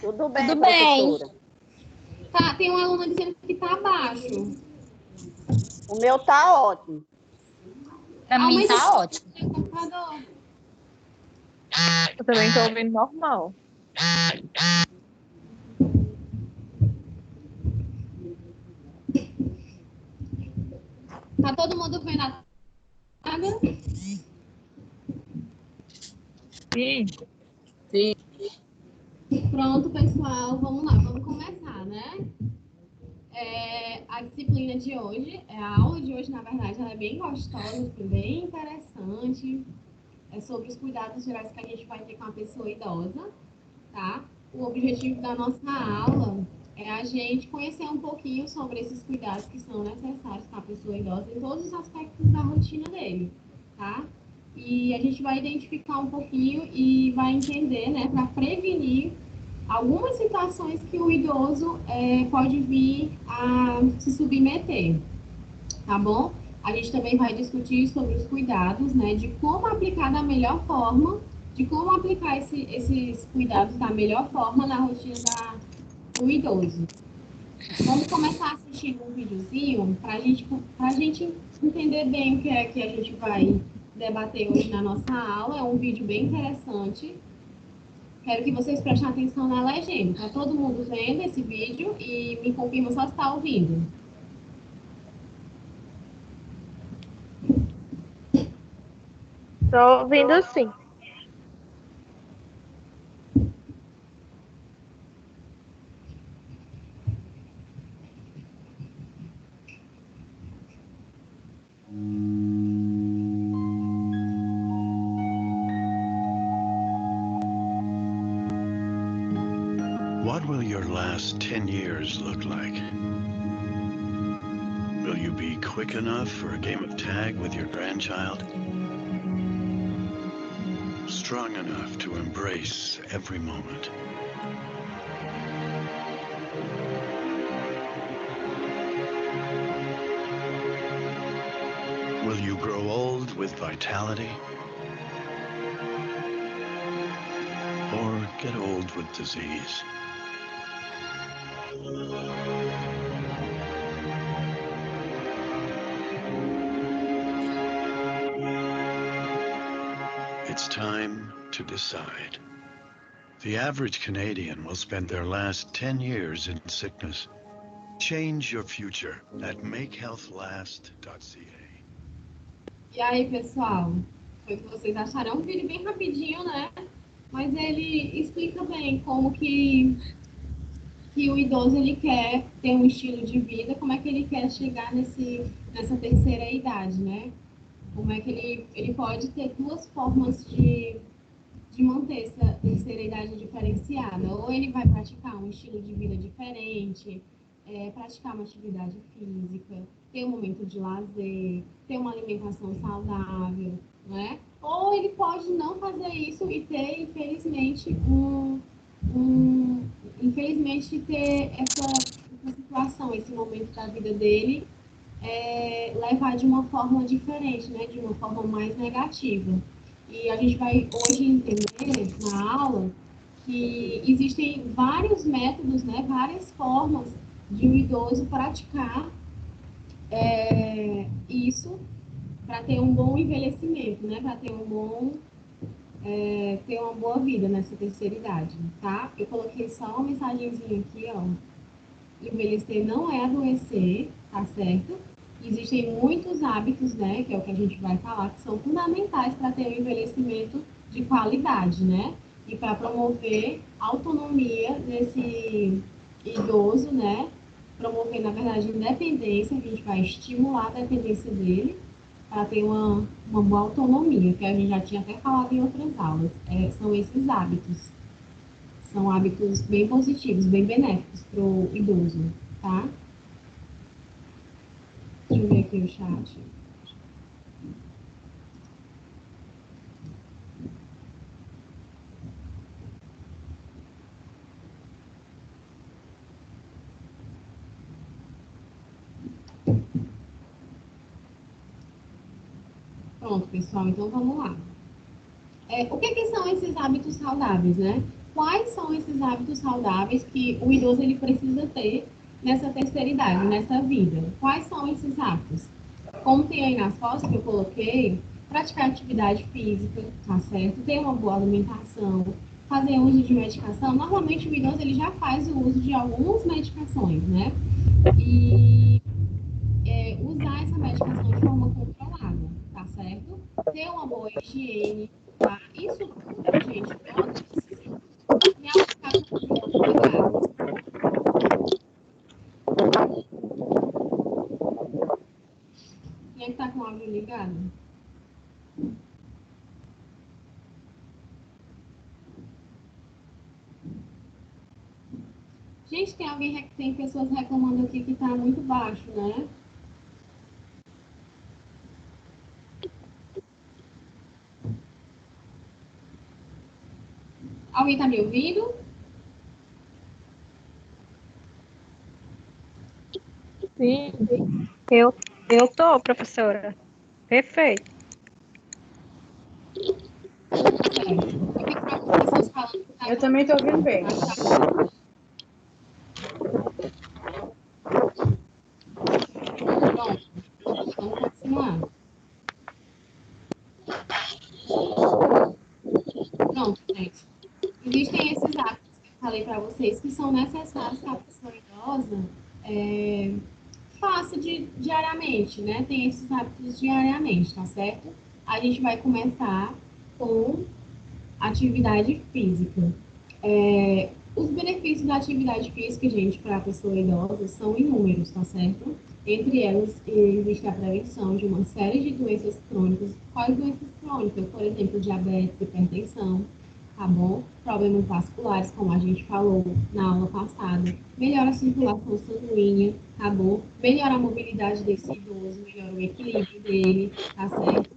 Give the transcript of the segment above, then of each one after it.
Tudo bem, Tudo bem. professora? Tá, tem uma aluna dizendo que tá abaixo. O meu tá ótimo. Pra mim Aumenta tá ótimo. o computador. Eu também estou ouvindo normal. Tá todo mundo vendo a tela? Sim. Sim. Pronto, pessoal, vamos lá, vamos começar, né? A disciplina de hoje, a aula de hoje, na verdade, ela é bem gostosa, assim, bem interessante. É sobre os cuidados gerais que a gente vai ter com a pessoa idosa, tá? O objetivo da nossa aula é a gente conhecer um pouquinho sobre esses cuidados que são necessários para a pessoa idosa em todos os aspectos da rotina dele, tá? E a gente vai identificar um pouquinho e vai entender, né, para prevenir algumas situações que o idoso pode vir a se submeter, tá bom? A gente também vai discutir sobre os cuidados, né, de como aplicar da melhor forma, de como aplicar esses cuidados da melhor forma na rotina do idoso. Vamos começar assistindo um videozinho para a gente entender bem o que é que a gente vai debater hoje na nossa aula. É um vídeo bem interessante. Quero que vocês prestem atenção na legenda. Tá todo mundo vendo esse vídeo e me confirma só se está ouvindo. Estou ouvindo sim. What will your last 10 years look like? Will you be quick enough for a game of tag with your grandchild? Strong enough to embrace every moment? Will you grow old with vitality? Or get old with disease? It's time to decide. The average Canadian will spend their last 10 years in sickness. Change your future at makehealthlast.ca. E aí, pessoal? Foi o que vocês acharam? É um vídeo bem rapidinho, né? Mas ele explica bem como que o idoso ele quer ter um estilo de vida, como é que ele quer chegar nessa terceira idade, né? Como é que ele pode ter duas formas de manter essa terceira idade diferenciada. Ou ele vai praticar um estilo de vida diferente, praticar uma atividade física, ter um momento de lazer, ter uma alimentação saudável, né? Ou ele pode não fazer isso e ter, infelizmente, ter essa situação, esse momento da vida dele, levar de uma forma diferente, né? De uma forma mais negativa. E a gente vai hoje entender na aula que existem vários métodos, né? Várias formas de um idoso praticar isso para ter um bom envelhecimento, né? Para ter ter uma boa vida nessa terceira idade, tá? Eu coloquei só uma mensagenzinha aqui, ó. Envelhecer não é adoecer, tá certo? Existem muitos hábitos, né, que é o que a gente vai falar, que são fundamentais para ter um envelhecimento de qualidade, né? E para promover autonomia nesse idoso, né? Promover, na verdade, independência, a gente vai estimular a dependência dele para ter uma boa autonomia, que a gente já tinha até falado em outras aulas. São esses hábitos. São hábitos bem positivos, bem benéficos para o idoso, tá? Deixa eu ver aqui o chat. Pronto, pessoal, então vamos lá. O que são esses hábitos saudáveis, né? quais são esses hábitos saudáveis que o idoso ele precisa ter nessa terceira idade, nessa vida. Quais são esses hábitos? Como tem aí nas fotos que eu coloquei, praticar atividade física, tá certo? Ter uma boa alimentação, fazer uso de medicação. Normalmente o idoso ele já faz o uso de algumas medicações, né? E usar essa medicação de forma controlada, tá certo? Ter uma boa higiene, tá? Isso tudo, gente, todos esses e aplicar com quem é que tá com o áudio ligado? Gente, tem pessoas reclamando aqui que tá muito baixo, né? Alguém tá me ouvindo? Sim, eu tô, professora. Perfeito. Eu vi que algumas pessoas falando que tá Eu também tô ouvindo bem. pronto. Vamos continuar. Pronto, gente. Existem esses hábitos que eu falei para vocês que são necessários que a pessoa idosa faça diariamente, né? Tem esses hábitos diariamente, tá certo? A gente vai começar com atividade física. Os benefícios da atividade física, gente, para a pessoa idosa são inúmeros, tá certo? Entre elas, existe a prevenção de uma série de doenças crônicas. Quais doenças crônicas? Por exemplo, diabetes, hipertensão, tá bom? Problemas vasculares, como a gente falou na aula passada. Melhora a circulação sanguínea, tá bom? Melhora a mobilidade desse idoso, melhora o equilíbrio dele, tá certo?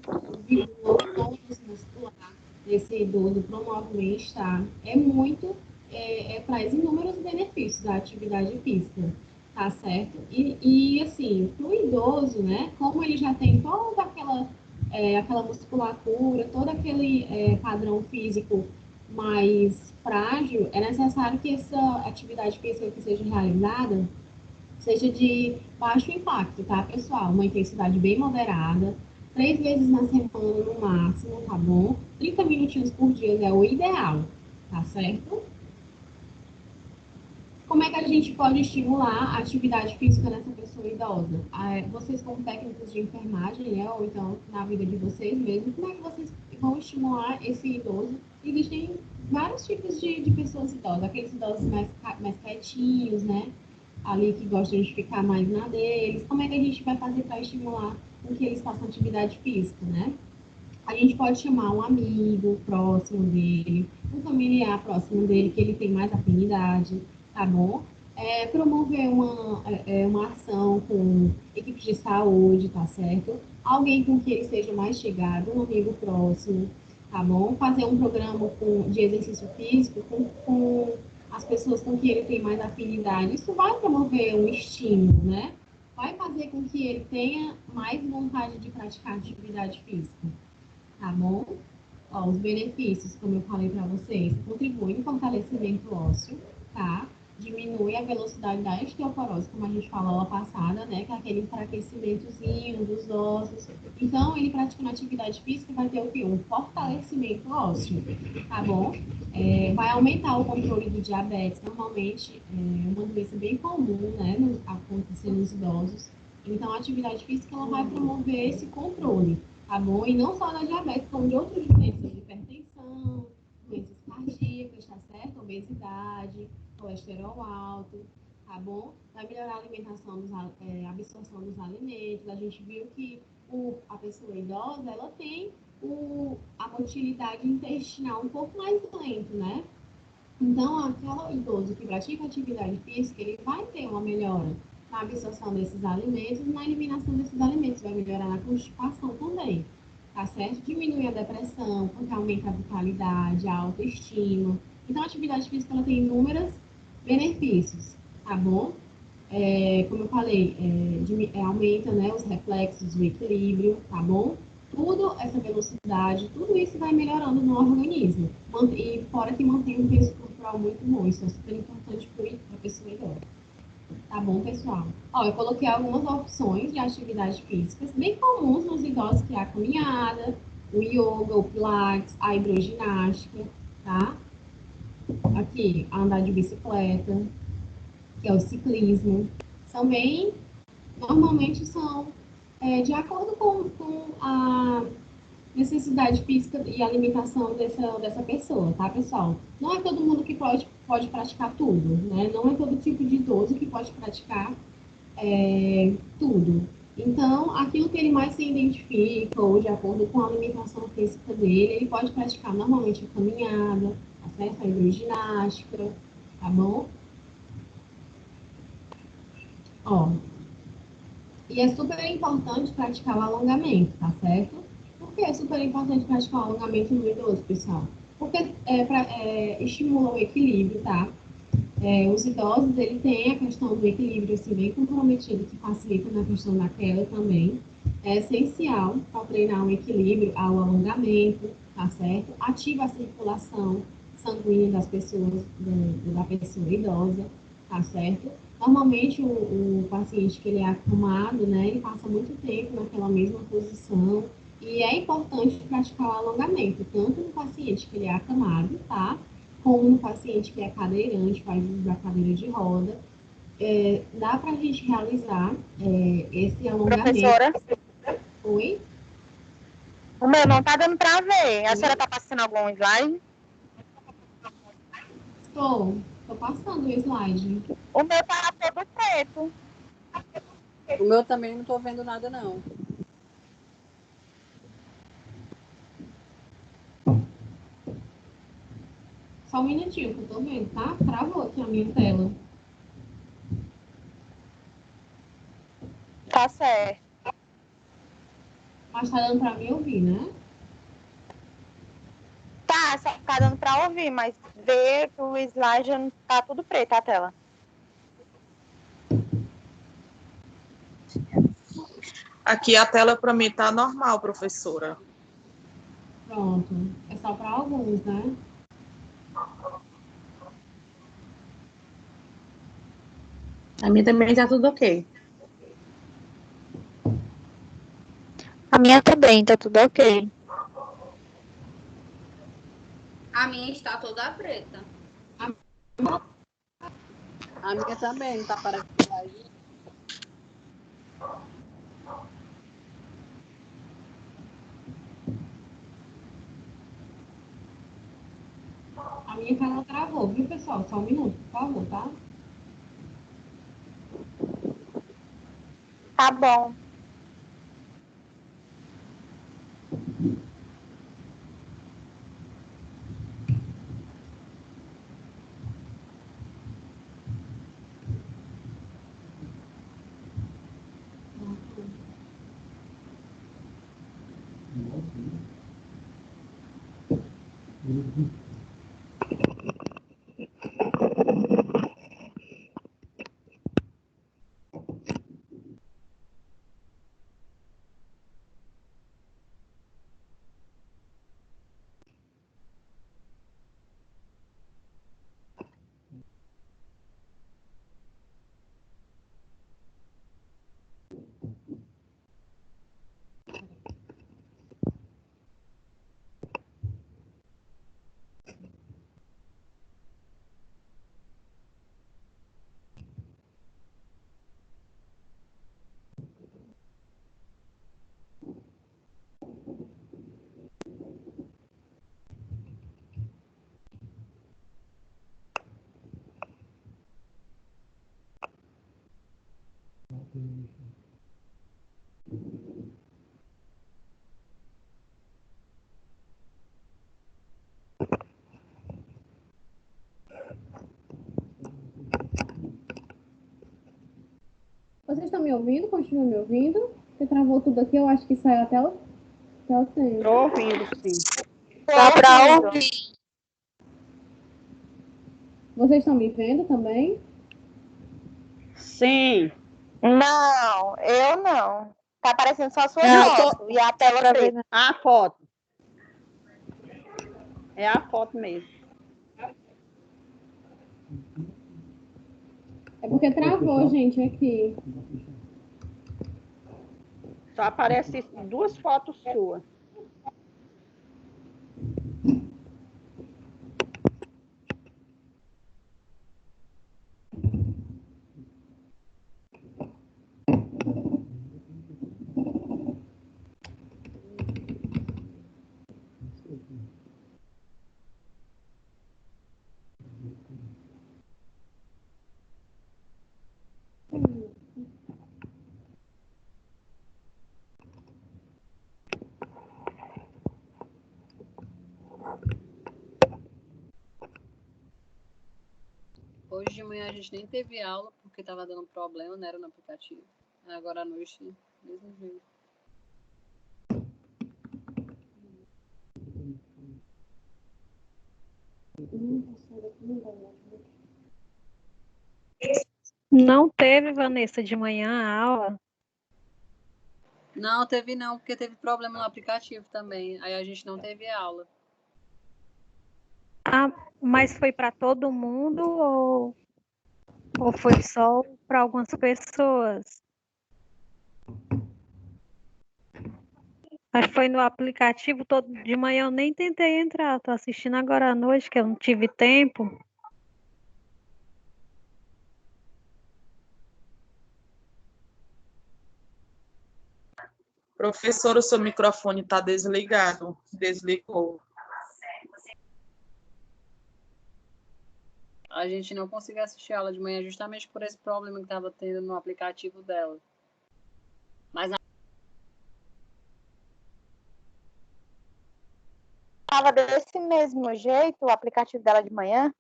Vigor, tônus muscular desse idoso, promove o bem-estar. Traz inúmeros benefícios da atividade física, tá certo? Assim, para o idoso, né, como ele já tem toda aquela musculatura, todo aquele padrão físico mais frágil, é necessário que essa atividade física que seja realizada seja de baixo impacto, tá, pessoal? Uma intensidade bem moderada, 3 vezes na semana no máximo, tá bom? 30 minutinhos por dia é o ideal, tá certo? Como é que a gente pode estimular a atividade física nessa pessoa idosa? Vocês, como técnicos de enfermagem, né, ou então na vida de vocês mesmos, como é que vocês vão estimular esse idoso? Existem vários tipos de pessoas idosas, aqueles idosos mais quietinhos, né? Ali que gostam de ficar mais na deles. Como é que a gente vai fazer para estimular com que eles façam atividade física, né? A gente pode chamar um amigo próximo dele, um familiar próximo dele, que ele tem mais afinidade, tá bom? Promover uma ação com equipes de saúde, tá certo? Alguém com que ele seja mais chegado, um amigo próximo, tá bom? Fazer um programa de exercício físico com as pessoas com que ele tem mais afinidade. Isso vai promover um estímulo, né? Vai fazer com que ele tenha mais vontade de praticar atividade física, tá bom? Ó, os benefícios, como eu falei para vocês, contribuem no fortalecimento ósseo, tá? Diminui a velocidade da osteoporose, como a gente falou lá passada, né? Que é aquele enfraquecimentozinho dos ossos. Então, ele praticando atividade física vai ter o quê? Um fortalecimento ósseo, tá bom? Vai aumentar o controle do diabetes. Normalmente, é uma doença bem comum, né? Acontecer nos idosos. Então, a atividade física, ela vai promover esse controle, tá bom? E não só da diabetes, como de outras doenças, de hipertensão, doenças cardíacas, tá certo? Obesidade, colesterol alto, tá bom? Vai melhorar a alimentação, a absorção dos alimentos. A gente viu que a pessoa idosa, ela tem a motilidade intestinal um pouco mais lento, né? Então, aquele idoso que pratica atividade física, ele vai ter uma melhora na absorção desses alimentos e na eliminação desses alimentos. Vai melhorar na constipação também, tá certo? Diminui a depressão, porque aumenta a vitalidade, a autoestima. Então, a atividade física, ela tem inúmeros benefícios, tá bom? Como eu falei, aumenta, né, os reflexos, o equilíbrio, tá bom? Tudo, essa velocidade, tudo isso vai melhorando no organismo. E fora que mantém um peso corporal muito bom. Isso é super importante para a pessoa idosa. Tá bom, pessoal? Ó, eu coloquei algumas opções de atividades físicas bem comuns nos idosos, que é a caminhada, o yoga, o pilates, a hidroginástica, tá? Aqui, andar de bicicleta, que é o ciclismo. Também, normalmente são de acordo com a necessidade física e alimentação dessa pessoa, tá, pessoal? Não é todo mundo que pode praticar tudo, né? Não é todo tipo de idoso que pode praticar tudo. Então, aquilo que ele mais se identifica, ou de acordo com a alimentação física dele, ele pode praticar normalmente a caminhada, tá certo? A hidroginástica, tá bom? Ó, e é super importante praticar o alongamento, tá certo? Por que é super importante praticar o alongamento no idoso, pessoal? Porque estimula o equilíbrio, tá? Os idosos, ele tem a questão do equilíbrio, assim, bem comprometido, que facilita na questão da queda também. É essencial para treinar o equilíbrio ao alongamento, tá certo? Ativa a circulação sanguínea das pessoas, da pessoa idosa, tá certo? Normalmente, o paciente que ele é acamado, né, ele passa muito tempo naquela mesma posição, e é importante praticar o alongamento, tanto no paciente que ele é acamado, tá? Como no paciente que é cadeirante, faz uso da cadeira de roda. Dá para a gente realizar esse alongamento. Professora, Oi? o meu não tá dando para ver. A Oi? senhora tá passando algum slide? Estou passando o slide. O meu tá todo preto. O meu também não tô vendo nada, não. Só um minutinho que eu tô vendo, tá? Travou aqui a minha tela. Tá certo. Mas tá dando para me ouvir, né? Tá, só tá dando para ouvir, mas ver o slide tá tudo preto a tela. Aqui a tela para mim tá normal, professora. Pronto. É só para alguns, né? A minha também tá tudo ok. A minha também, tá tudo ok. A minha está toda preta. A minha também não tá parecendo. A minha tela travou, viu, pessoal? Só um minuto, por favor, tá? Tá bom. Vocês estão me ouvindo? Continuam me ouvindo? Porque travou tudo aqui, eu acho que saiu até o tempo. Tô ouvindo, sim. Dá para ouvir. Vocês estão me vendo também? Sim. Não, eu não. Tá aparecendo só a sua Não, foto e a tela Pra ver, preta. né? A foto. É a foto mesmo. É porque travou, gente, aqui. Só aparece duas fotos suas. Hoje de manhã a gente nem teve aula porque estava dando problema, não era no aplicativo. Agora à noite, mesmo jeito. Não teve, Vanessa, de manhã a aula? Não, teve não, porque teve problema no aplicativo também. Aí a gente não teve aula. Ah, mas foi para todo mundo ou foi só para algumas pessoas? Mas foi no aplicativo todo de manhã, eu nem tentei entrar. Tô assistindo agora à noite, que eu não tive tempo. Professor, o seu microfone está desligado. Desligou. A gente não conseguiu assistir a aula de manhã justamente por esse problema que estava tendo no aplicativo dela. Mas Tava desse mesmo jeito o aplicativo dela de manhã.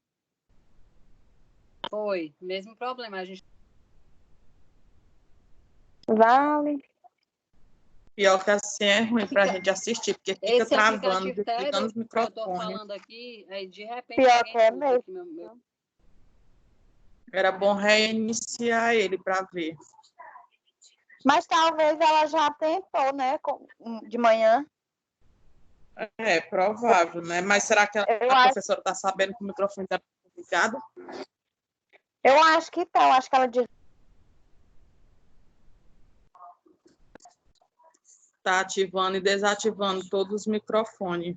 foi, mesmo problema. A gente Vale. Pior que assim é ruim para a gente assistir, porque fica esse travando, aplicativo desligando os que eu tô microfones. falando aqui, aí de repente Pior alguém que é puxa mesmo. aqui meu. Era bom reiniciar ele para ver. Mas talvez ela já tentou, né? De manhã. É provável, né? Mas será que a Eu acho, professora está sabendo que o microfone está ligado? eu acho que tá. Eu acho que ela Está ativando e desativando todos os microfones.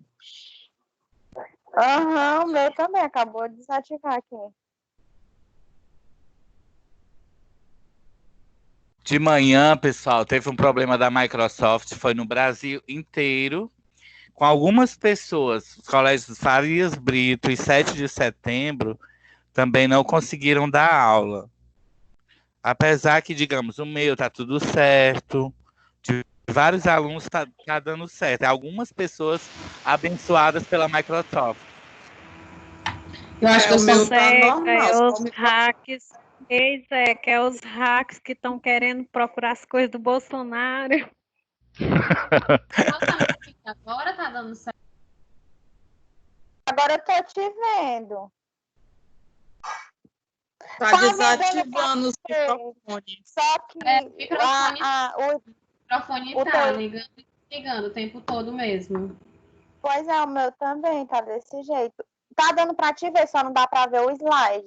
Aham, o meu também acabou de desativar aqui. De manhã, pessoal, teve um problema da Microsoft, foi no Brasil inteiro, com algumas pessoas, os colégios Farias Brito e 7 de setembro também não conseguiram dar aula. Apesar que, digamos, o meu tá tudo certo, de vários alunos tá dando certo. Algumas pessoas abençoadas pela Microsoft. Eu acho que eu o meu só... tá normal. Só Os o microfone. hacks. Que é os hacks que estão querendo procurar as coisas do Bolsonaro. Agora tá dando certo. Agora eu tô te vendo. Tá vendo desativando os microfones. Só que O microfone o tá teu... ligando e desligando o tempo todo mesmo. Pois é, o meu também tá desse jeito. Tá dando pra te ver, só não dá pra ver o slide.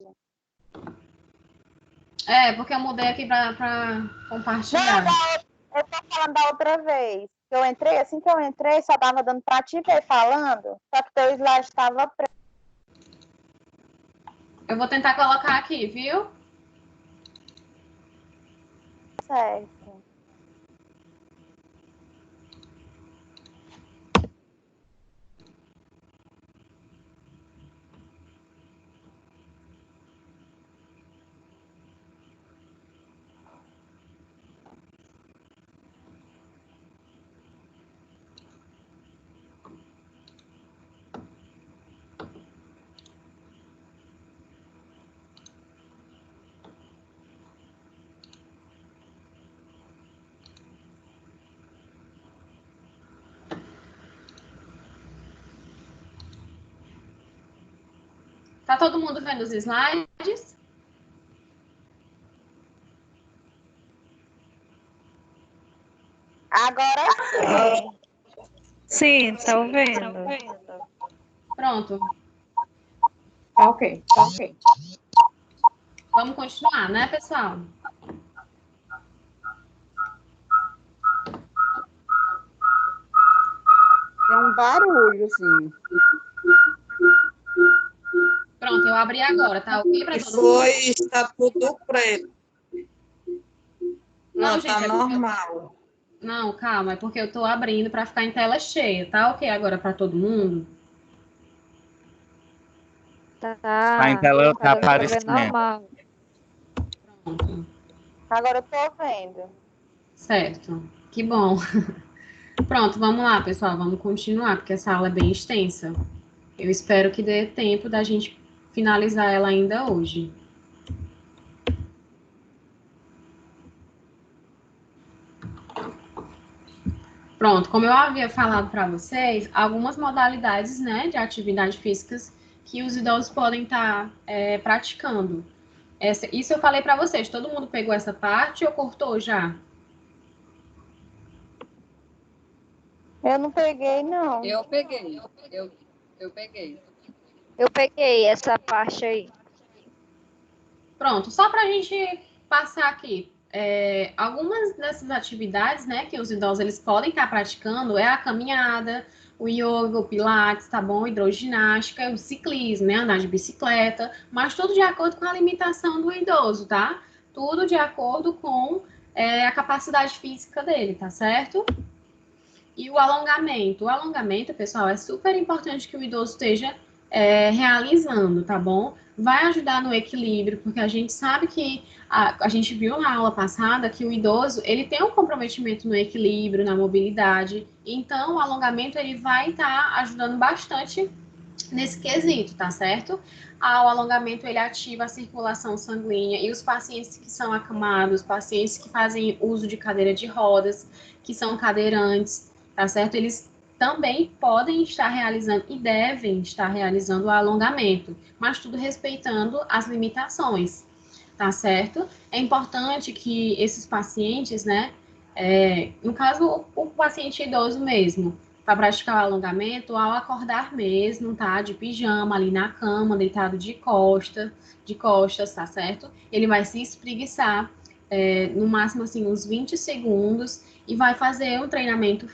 É, porque eu mudei aqui pra compartilhar. Eu tô falando da outra vez. Eu entrei, assim que eu entrei, só tava dando pra te ver falando, só que teu slide estava preto. Eu vou tentar colocar aqui, viu? Certo. Tá todo mundo vendo os slides? Sim, tá ouvindo. Pronto. Tá ok, tá ok. Vamos continuar, né, pessoal? Tem um barulhozinho. Pronto, eu abri agora, tá ok pra E todo mundo? foi, está tudo preto. Não, Não, gente, tá é porque normal. Não, calma, é porque eu tô abrindo pra ficar em tela cheia, tá ok agora pra todo mundo? Tá em Tá, tela, tá tá dando pra ver aparecendo. normal. Pronto, Agora eu tô vendo. certo. Que bom. Pronto, vamos lá, pessoal, vamos continuar, porque essa aula é bem extensa. Eu espero que dê tempo da gente finalizar ela ainda hoje. Pronto, como eu havia falado para vocês, algumas modalidades, né, de atividades físicas que os idosos podem estar praticando. Isso eu falei para vocês. Todo mundo pegou essa parte ou cortou já? Eu não peguei, não. Eu peguei. Eu peguei. Eu peguei essa parte aí. Pronto, só para a gente passar aqui. Algumas dessas atividades, né, que os idosos eles podem estar praticando é a caminhada, o yoga, o pilates, tá bom? Hidroginástica, o ciclismo, né, andar de bicicleta, mas tudo de acordo com a limitação do idoso, tá? Tudo de acordo com a capacidade física dele, tá certo? E o alongamento. O alongamento, pessoal, é super importante que o idoso esteja realizando, tá bom? Vai ajudar no equilíbrio, porque a gente sabe que a gente viu na aula passada que o idoso ele tem um comprometimento no equilíbrio, na mobilidade. Então, o alongamento ele vai estar ajudando bastante nesse quesito, tá certo? O alongamento ele ativa a circulação sanguínea e os pacientes que são acamados, pacientes que fazem uso de cadeira de rodas, que são cadeirantes, tá certo? Eles também podem estar realizando e devem estar realizando o alongamento, mas tudo respeitando as limitações, tá certo? É importante que esses pacientes, né, no caso, o paciente idoso mesmo, para praticar o alongamento ao acordar mesmo, tá? De pijama, ali na cama, deitado de costas, tá certo? Ele vai se espreguiçar, no máximo, assim, uns 20 segundos e vai fazer um treinamento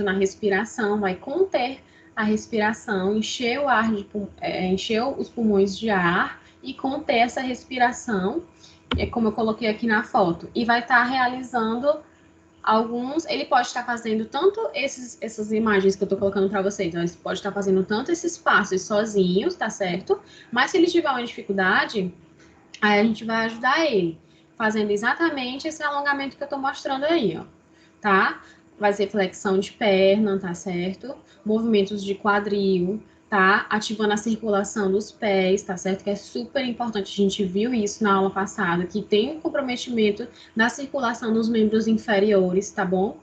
na respiração, vai conter a respiração, encher o ar, encher os pulmões de ar e conter essa respiração, como eu coloquei aqui na foto, e vai estar realizando ele pode estar fazendo tanto essas imagens que eu estou colocando para vocês, então, ele pode estar fazendo tanto esses passos sozinhos, tá certo? Mas se ele tiver uma dificuldade, aí a gente vai ajudar ele, fazendo exatamente esse alongamento que eu estou mostrando aí, ó, tá? Vai ser flexão de perna, tá certo? Movimentos de quadril, tá? Ativando a circulação dos pés, tá certo? Que é super importante, a gente viu isso na aula passada, que tem um comprometimento na circulação dos membros inferiores, tá bom?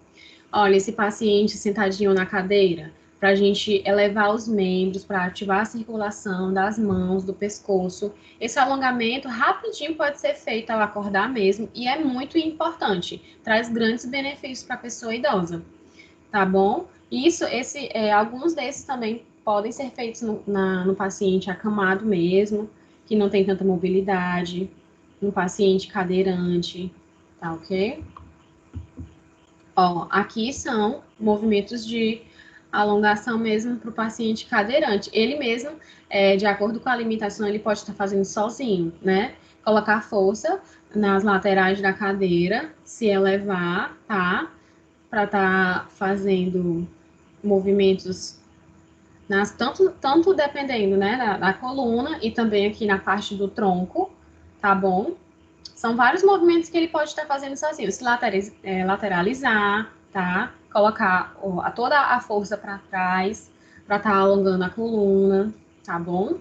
Olha, esse paciente sentadinho na cadeira, para a gente elevar os membros, para ativar a circulação das mãos, do pescoço. Esse alongamento rapidinho pode ser feito ao acordar mesmo e é muito importante. Traz grandes benefícios para a pessoa idosa, tá bom? Alguns desses também podem ser feitos no paciente acamado mesmo, que não tem tanta mobilidade, no paciente cadeirante, tá ok? Ó, aqui são movimentos de alongação mesmo para o paciente cadeirante. Ele mesmo, de acordo com a limitação, ele pode estar fazendo sozinho, né? Colocar força nas laterais da cadeira, se elevar, tá? Para estar fazendo movimentos tanto dependendo, né, da coluna e também aqui na parte do tronco, tá bom? São vários movimentos que ele pode estar fazendo sozinho. Se lateralizar, tá? Colocar toda a força para trás, para estar alongando a coluna, tá bom?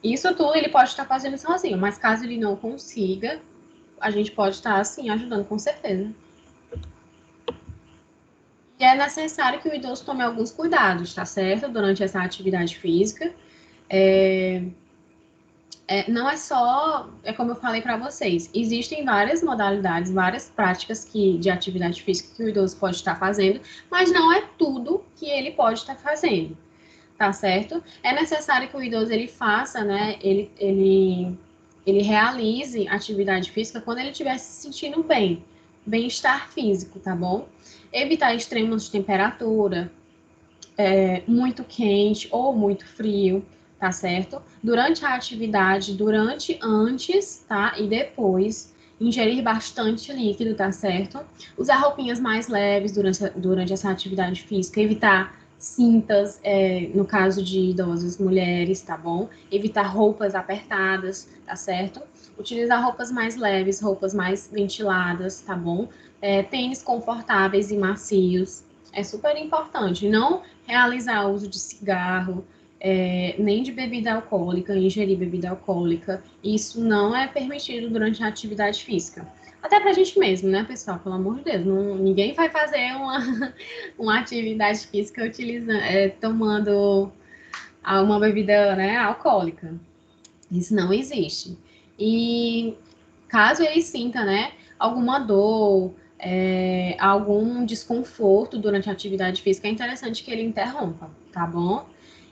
Isso tudo ele pode estar fazendo sozinho, mas caso ele não consiga, a gente pode estar, assim, ajudando com certeza. E é necessário que o idoso tome alguns cuidados, tá certo? Durante essa atividade física. É não é só, como eu falei para vocês, existem várias modalidades, várias práticas de atividade física que o idoso pode estar fazendo, mas não é tudo que ele pode estar fazendo, tá certo? É necessário que o idoso ele faça, né, ele realize atividade física quando ele estiver se sentindo bem, bem-estar físico, tá bom? Evitar extremos de temperatura, muito quente ou muito frio, tá certo? Durante a atividade, antes, tá? E depois, ingerir bastante líquido, tá certo? Usar roupinhas mais leves durante essa atividade física, evitar cintas, no caso de idosas mulheres, tá bom? Evitar roupas apertadas, tá certo? Utilizar roupas mais leves, roupas mais ventiladas, tá bom? Tênis confortáveis e macios, é super importante. Não realizar uso de cigarro, nem de bebida alcoólica, ingerir bebida alcoólica. Isso não é permitido durante a atividade física. Até pra gente mesmo, né, pessoal? Pelo amor de Deus, ninguém vai fazer uma atividade física tomando uma bebida, né, alcoólica. Isso não existe. E caso ele sinta, né, alguma dor, algum desconforto durante a atividade física, é interessante que ele interrompa, tá bom?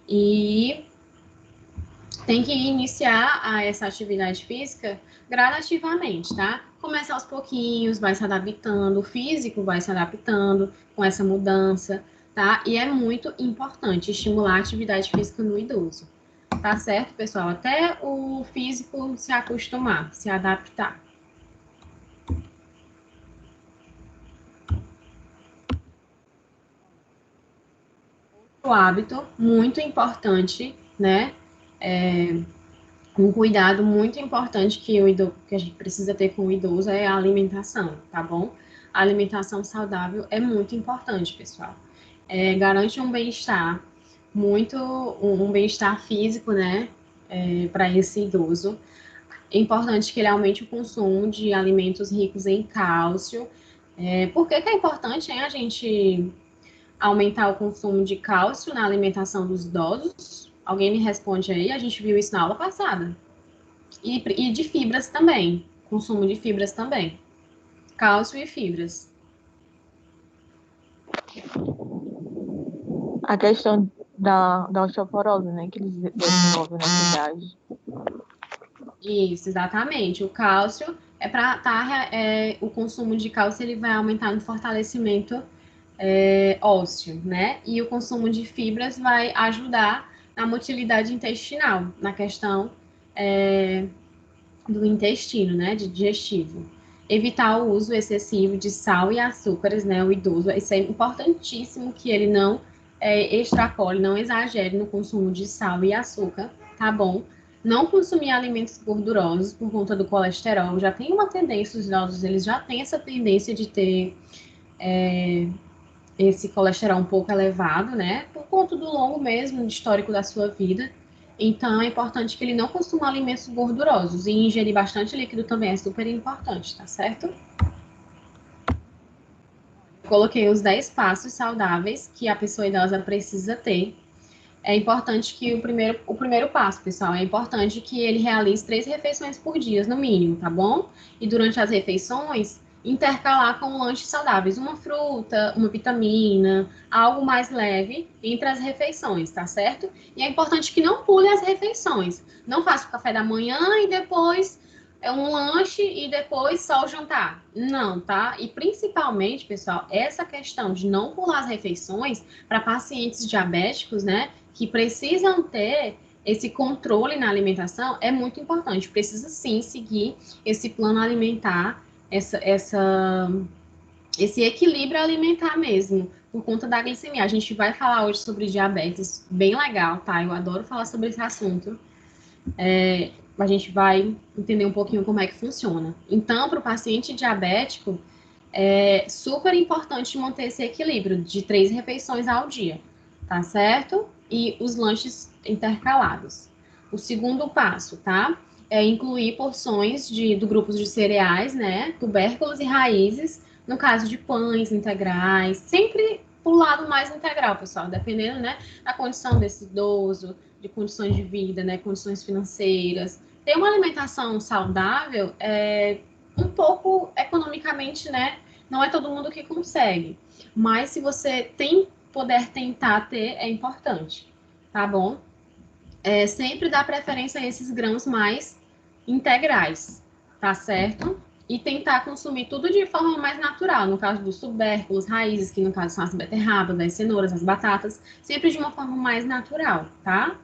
E tem que iniciar essa atividade física gradativamente, tá? Começa aos pouquinhos, vai se adaptando, o físico vai se adaptando com essa mudança, tá? E é muito importante estimular a atividade física no idoso, tá certo, pessoal? Até o físico se acostumar, se adaptar. O hábito muito importante, né? Um cuidado muito importante que a gente precisa ter com o idoso é a alimentação, tá bom? A alimentação saudável é muito importante, pessoal. Garante um bem-estar um bem-estar físico, né? Para esse idoso. É importante que ele aumente o consumo de alimentos ricos em cálcio. Por que é importante, hein, a gente aumentar o consumo de cálcio na alimentação dos idosos? Alguém me responde aí, a gente viu isso na aula passada. E de fibras também, consumo de fibras também. Cálcio e fibras. A questão da osteoporose, né, que eles desenvolvem na idade. Isso, exatamente. O cálcio o consumo de cálcio ele vai aumentar no fortalecimento ósseo, né? E o consumo de fibras vai ajudar na motilidade intestinal, na questão do intestino, né? De digestivo. Evitar o uso excessivo de sal e açúcares, né? O idoso, isso é importantíssimo que ele não extrapole, não exagere no consumo de sal e açúcar, tá bom? Não consumir alimentos gordurosos por conta do colesterol. Já tem uma tendência, os idosos, eles já têm essa tendência de ter esse colesterol um pouco elevado, né? Por conta do longo mesmo, histórico da sua vida. Então, é importante que ele não consuma alimentos gordurosos. E ingerir bastante líquido também é super importante, tá certo? Coloquei os 10 passos saudáveis que a pessoa idosa precisa ter. É importante que o primeiro passo, pessoal, é importante que ele realize 3 refeições por dia, no mínimo, tá bom? E durante as refeições, intercalar com lanches saudáveis, uma fruta, uma vitamina, algo mais leve entre as refeições, tá certo? E é importante que não pule as refeições. Não faça o café da manhã e depois um lanche e depois só o jantar. Não, tá? E principalmente, pessoal, essa questão de não pular as refeições para pacientes diabéticos, né, que precisam ter esse controle na alimentação, é muito importante. Precisa sim seguir esse plano alimentar, esse equilíbrio alimentar mesmo, por conta da glicemia. A gente vai falar hoje sobre diabetes, bem legal, tá? Eu adoro falar sobre esse assunto. A gente vai entender um pouquinho como é que funciona. Então, para o paciente diabético, é super importante manter esse equilíbrio de 3 refeições ao dia, tá certo? E os lanches intercalados. O segundo passo, tá? É incluir porções do grupos de cereais, né? Tubérculos e raízes, no caso de pães integrais, sempre pro lado mais integral, pessoal, dependendo, né, da condição desse idoso, de condições de vida, né, condições financeiras, ter uma alimentação saudável é um pouco economicamente, né? Não é todo mundo que consegue. Mas se você puder tentar ter, é importante, tá bom? Sempre dá preferência a esses grãos mais integrais, tá certo? E tentar consumir tudo de forma mais natural, no caso dos tubérculos, raízes, que no caso são as beterrabas, as cenouras, as batatas, sempre de uma forma mais natural, tá?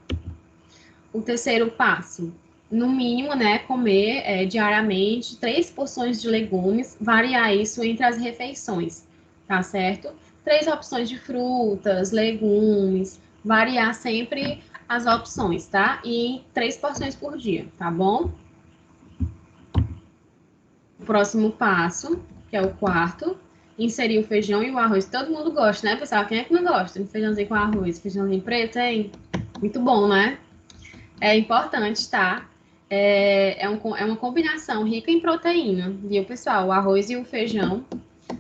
O terceiro passo, no mínimo, né, comer diariamente 3 porções de legumes, variar isso entre as refeições, tá certo? 3 opções de frutas, legumes, variar sempre as opções, tá? E 3 porções por dia, tá bom? O próximo passo, que é o quarto, inserir o feijão e o arroz. Todo mundo gosta, né, pessoal? Quem é que não gosta de feijãozinho com arroz? Feijãozinho preto, hein? Muito bom, né? É importante, tá? É uma combinação rica em proteína, viu, pessoal? O arroz e o feijão,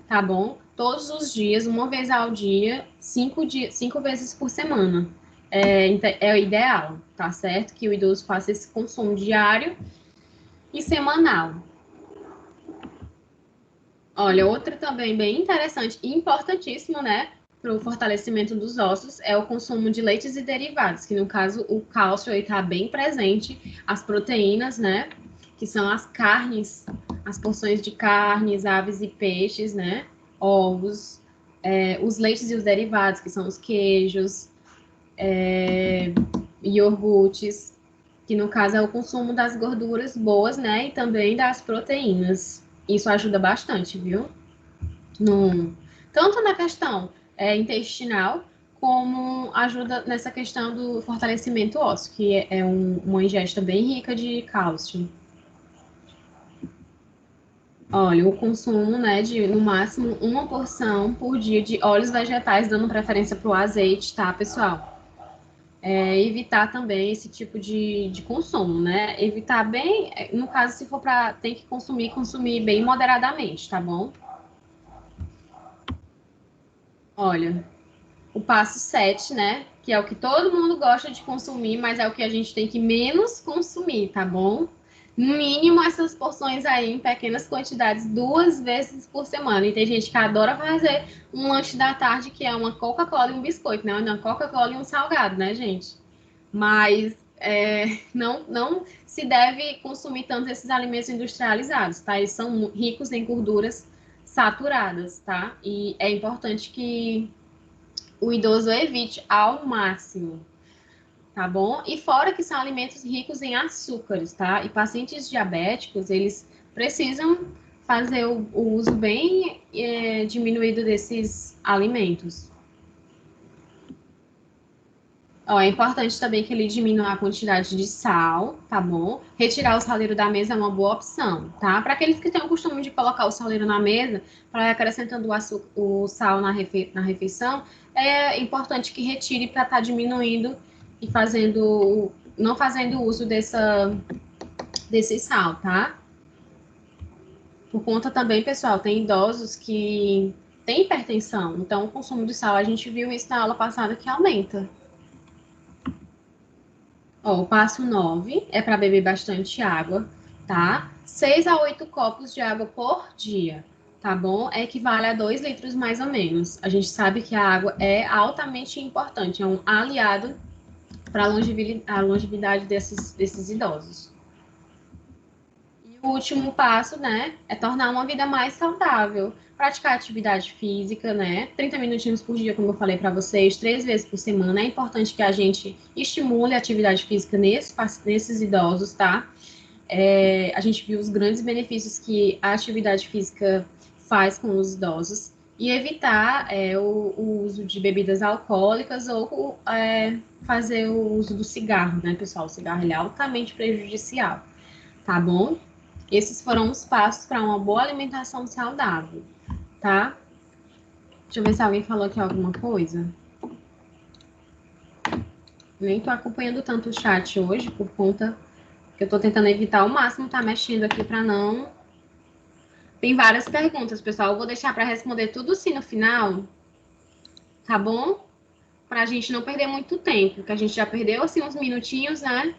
tá bom? Todos os dias, uma vez ao dia, 5 vezes por semana. É o ideal, tá certo? Que o idoso faça esse consumo diário e semanal. Olha, outra também bem interessante e importantíssimo, né? Para o fortalecimento dos ossos é o consumo de leites e derivados, que no caso o cálcio está bem presente, as proteínas, né? Que são as carnes, as porções de carnes, aves e peixes, né? Ovos, os leites e os derivados, que são os queijos, iogurtes, que no caso é o consumo das gorduras boas, né? E também das proteínas. Isso ajuda bastante, viu? Tanto na questão intestinal, como ajuda nessa questão do fortalecimento ósseo, que é uma ingesta bem rica de cálcio. Olha, o consumo, né, de no máximo 1 porção por dia de óleos vegetais, dando preferência para o azeite, tá, pessoal? Evitar também esse tipo de consumo, né? Evitar bem, no caso, se for para tem que consumir bem moderadamente, tá bom? Olha, o passo 7, né? Que é o que todo mundo gosta de consumir, mas é o que a gente tem que menos consumir, tá bom? No mínimo, essas porções aí em pequenas quantidades, 2 vezes por semana. E tem gente que adora fazer um lanche da tarde, que é uma Coca-Cola e um biscoito, né? Uma Coca-Cola e um salgado, né, gente? Mas não se deve consumir tanto esses alimentos industrializados, tá? Eles são ricos em gorduras saturadas, tá? E é importante que o idoso evite ao máximo, tá bom? E fora que são alimentos ricos em açúcares, tá? E pacientes diabéticos, eles precisam fazer o uso bem diminuído desses alimentos. É importante também que ele diminua a quantidade de sal, tá bom? Retirar o saleiro da mesa é uma boa opção, tá? Para aqueles que têm o costume de colocar o saleiro na mesa, para ir acrescentando o sal na refeição, é importante que retire para estar diminuindo e não fazendo uso desse sal, tá? Por conta também, pessoal, tem idosos que têm hipertensão, então o consumo de sal, a gente viu isso na aula passada que aumenta. O passo 9 é para beber bastante água, tá? 6 a 8 copos de água por dia, tá bom? Equivale a 2 litros mais ou menos. A gente sabe que a água é altamente importante, é um aliado para a longevidade desses idosos. E o último passo, né, é tornar uma vida mais saudável. Praticar atividade física, né? 30 minutinhos por dia, como eu falei para vocês, 3 vezes por semana. É importante que a gente estimule a atividade física nesses idosos, tá? A gente viu os grandes benefícios que a atividade física faz com os idosos. E evitar o uso de bebidas alcoólicas ou fazer o uso do cigarro, né, pessoal? O cigarro ele é altamente prejudicial, tá bom? Esses foram os passos para uma boa alimentação saudável, tá? Deixa eu ver se alguém falou aqui alguma coisa. Nem tô acompanhando tanto o chat hoje, por conta que eu tô tentando evitar ao máximo estar mexendo aqui para não... Tem várias perguntas, pessoal. Eu vou deixar para responder tudo sim no final, tá bom? Pra gente não perder muito tempo, que a gente já perdeu assim uns minutinhos, né?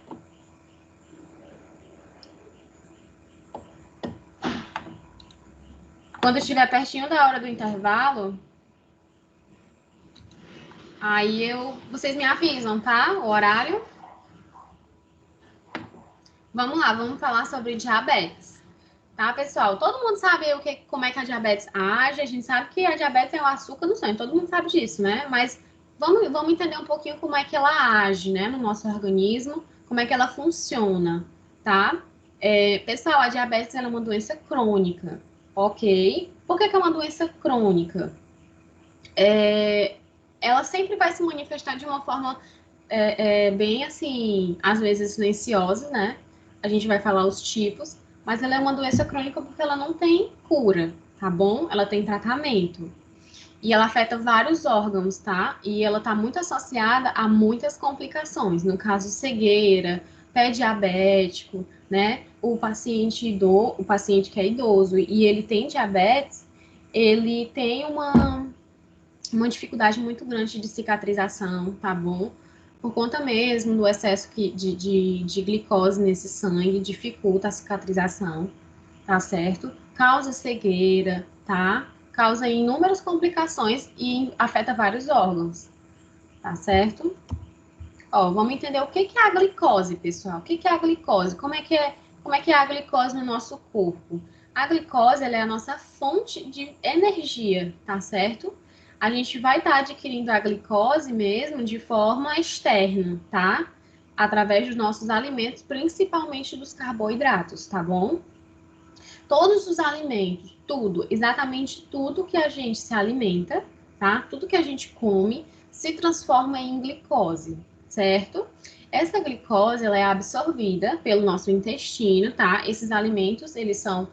Quando estiver pertinho da hora do intervalo, aí vocês me avisam, tá? O horário. Vamos lá, vamos falar sobre diabetes. Tá, pessoal? Todo mundo sabe como é que a diabetes age. A gente sabe que a diabetes é o açúcar no sangue. Todo mundo sabe disso, né? Mas vamos entender um pouquinho como é que ela age, né? No nosso organismo. Como é que ela funciona, tá? Pessoal, a diabetes é uma doença crônica, ok? Por que é uma doença crônica? Ela sempre vai se manifestar de uma forma bem assim, às vezes silenciosa, né? A gente vai falar os tipos, mas ela é uma doença crônica porque ela não tem cura, tá bom? Ela tem tratamento. E ela afeta vários órgãos, tá? E ela tá muito associada a muitas complicações. No caso, cegueira, pé diabético, né? O paciente que é idoso e ele tem diabetes, ele tem uma dificuldade muito grande de cicatrização, tá bom? Por conta mesmo do excesso de glicose nesse sangue, dificulta a cicatrização, tá certo? Causa cegueira, tá? Causa inúmeras complicações e afeta vários órgãos, tá certo? Ó, vamos entender o que é a glicose, pessoal. O que é a glicose? Como é que é a glicose no nosso corpo? A glicose, ela é a nossa fonte de energia, tá certo? A gente vai estar adquirindo a glicose mesmo de forma externa, tá? Através dos nossos alimentos, principalmente dos carboidratos, tá bom? Todos os alimentos, tudo, exatamente tudo que a gente se alimenta, tá? Tudo que a gente come se transforma em glicose, certo? Essa glicose, ela é absorvida pelo nosso intestino, tá? Esses alimentos, eles são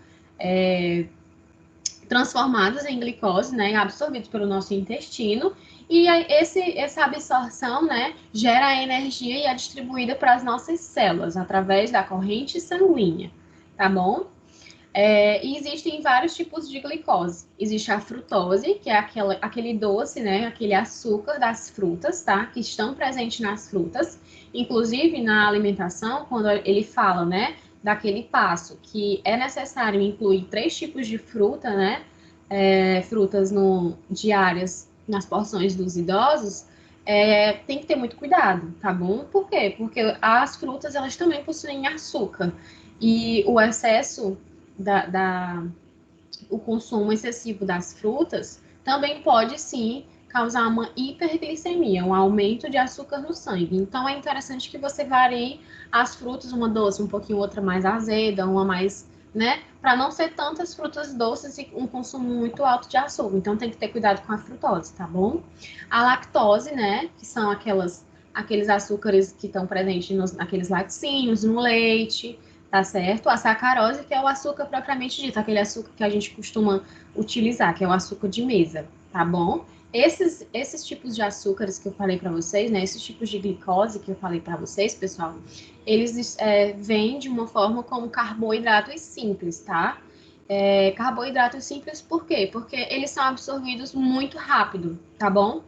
transformados em glicose, né? Absorvidos pelo nosso intestino. E essa absorção, né? Gera energia e é distribuída para as nossas células, através da corrente sanguínea, tá bom? E existem vários tipos de glicose. Existe a frutose, que é aquele doce, né? Aquele açúcar das frutas, tá? Que estão presentes nas frutas. Inclusive, na alimentação, quando ele fala, né? Daquele passo que é necessário incluir 3 tipos de fruta, né? Frutas diárias nas porções dos idosos, tem que ter muito cuidado, tá bom? Por quê? Porque as frutas, elas também possuem açúcar. E o excesso o consumo excessivo das frutas também pode, sim, causar uma hiperglicemia, um aumento de açúcar no sangue. Então, é interessante que você varie as frutas, uma doce, um pouquinho, outra mais azeda, uma mais, né? Para não ser tantas frutas doces e um consumo muito alto de açúcar. Então, tem que ter cuidado com a frutose, tá bom? A lactose, né? Que são aqueles açúcares que estão presentes naqueles laticínios, no leite, tá certo? A sacarose, que é o açúcar propriamente dito, aquele açúcar que a gente costuma utilizar, que é o açúcar de mesa, tá bom? Esses tipos de açúcares que eu falei para vocês, né? Esses tipos de glicose que eu falei para vocês, pessoal, eles vêm de uma forma como carboidratos simples, tá? Carboidratos simples por quê? Porque eles são absorvidos muito rápido, tá bom?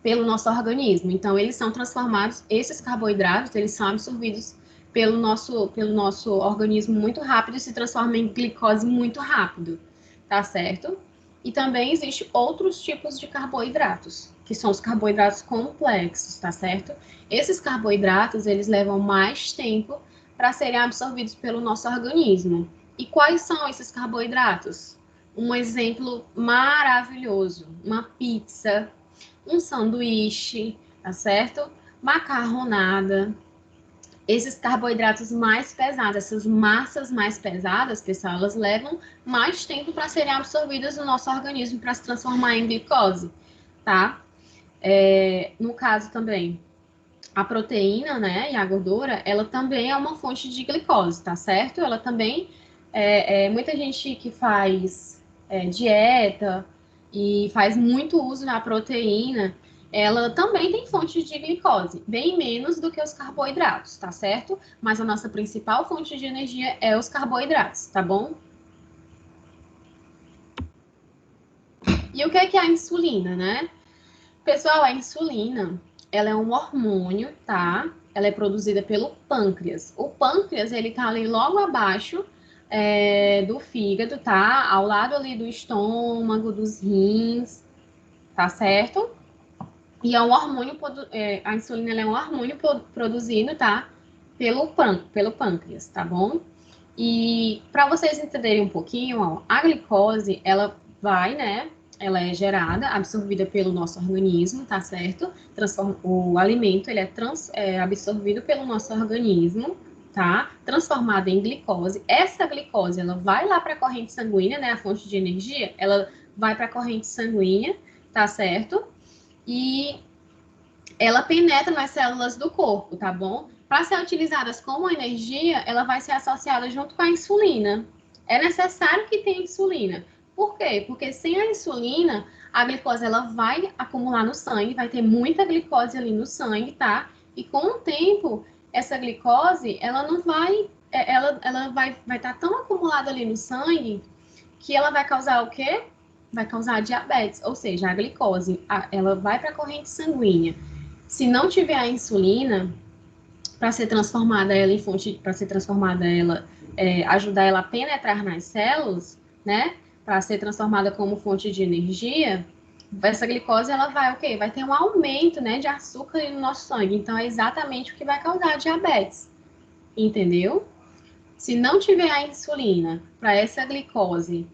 Pelo nosso organismo. Então, eles são transformados, esses carboidratos, eles são absorvidos pelo nosso organismo muito rápido e se transforma em glicose muito rápido, tá certo? E também existem outros tipos de carboidratos, que são os carboidratos complexos, tá certo? Esses carboidratos, eles levam mais tempo para serem absorvidos pelo nosso organismo. E quais são esses carboidratos? Um exemplo maravilhoso, uma pizza, um sanduíche, tá certo? Macarronada. Esses carboidratos mais pesados, essas massas mais pesadas, pessoal, elas levam mais tempo para serem absorvidas no nosso organismo para se transformar em glicose, tá? No caso também, a proteína, né, e a gordura, ela também é uma fonte de glicose, tá certo? Ela também, muita gente que faz dieta e faz muito uso da proteína, ela também tem fonte de glicose, bem menos do que os carboidratos, tá certo? Mas a nossa principal fonte de energia é os carboidratos, tá bom? E o que é a insulina, né? Pessoal, a insulina, ela é um hormônio, tá? Ela é produzida pelo pâncreas. O pâncreas, ele tá ali logo abaixo do fígado, tá? Ao lado ali do estômago, dos rins, tá certo? E é um hormônio, a insulina ela é um hormônio produzido, tá? Pelo pâncreas, tá bom? E para vocês entenderem um pouquinho, ó, a glicose, ela vai, né? Ela é gerada, absorvida pelo nosso organismo, tá certo? O alimento, ele é absorvido pelo nosso organismo, tá? Transformada em glicose. Essa glicose, ela vai lá para a corrente sanguínea, né? A fonte de energia, ela vai para a corrente sanguínea, tá certo? E ela penetra nas células do corpo, tá bom? Para ser utilizadas como energia, ela vai ser associada junto com a insulina. É necessário que tenha insulina. Por quê? Porque sem a insulina, a glicose ela vai acumular no sangue, vai ter muita glicose ali no sangue, tá? E com o tempo, essa glicose, ela não vai, ela vai estar tão acumulada ali no sangue que ela vai causar o quê? Vai causar diabetes, ou seja, a glicose, ela vai para a corrente sanguínea. Se não tiver a insulina, para ser transformada ela em fonte, para ser transformada ela, ajudar ela a penetrar nas células, né? Para ser transformada como fonte de energia, essa glicose ela vai o quê? Vai ter um aumento, né, de açúcar no nosso sangue. Então é exatamente o que vai causar diabetes. Entendeu? Se não tiver a insulina para essa glicose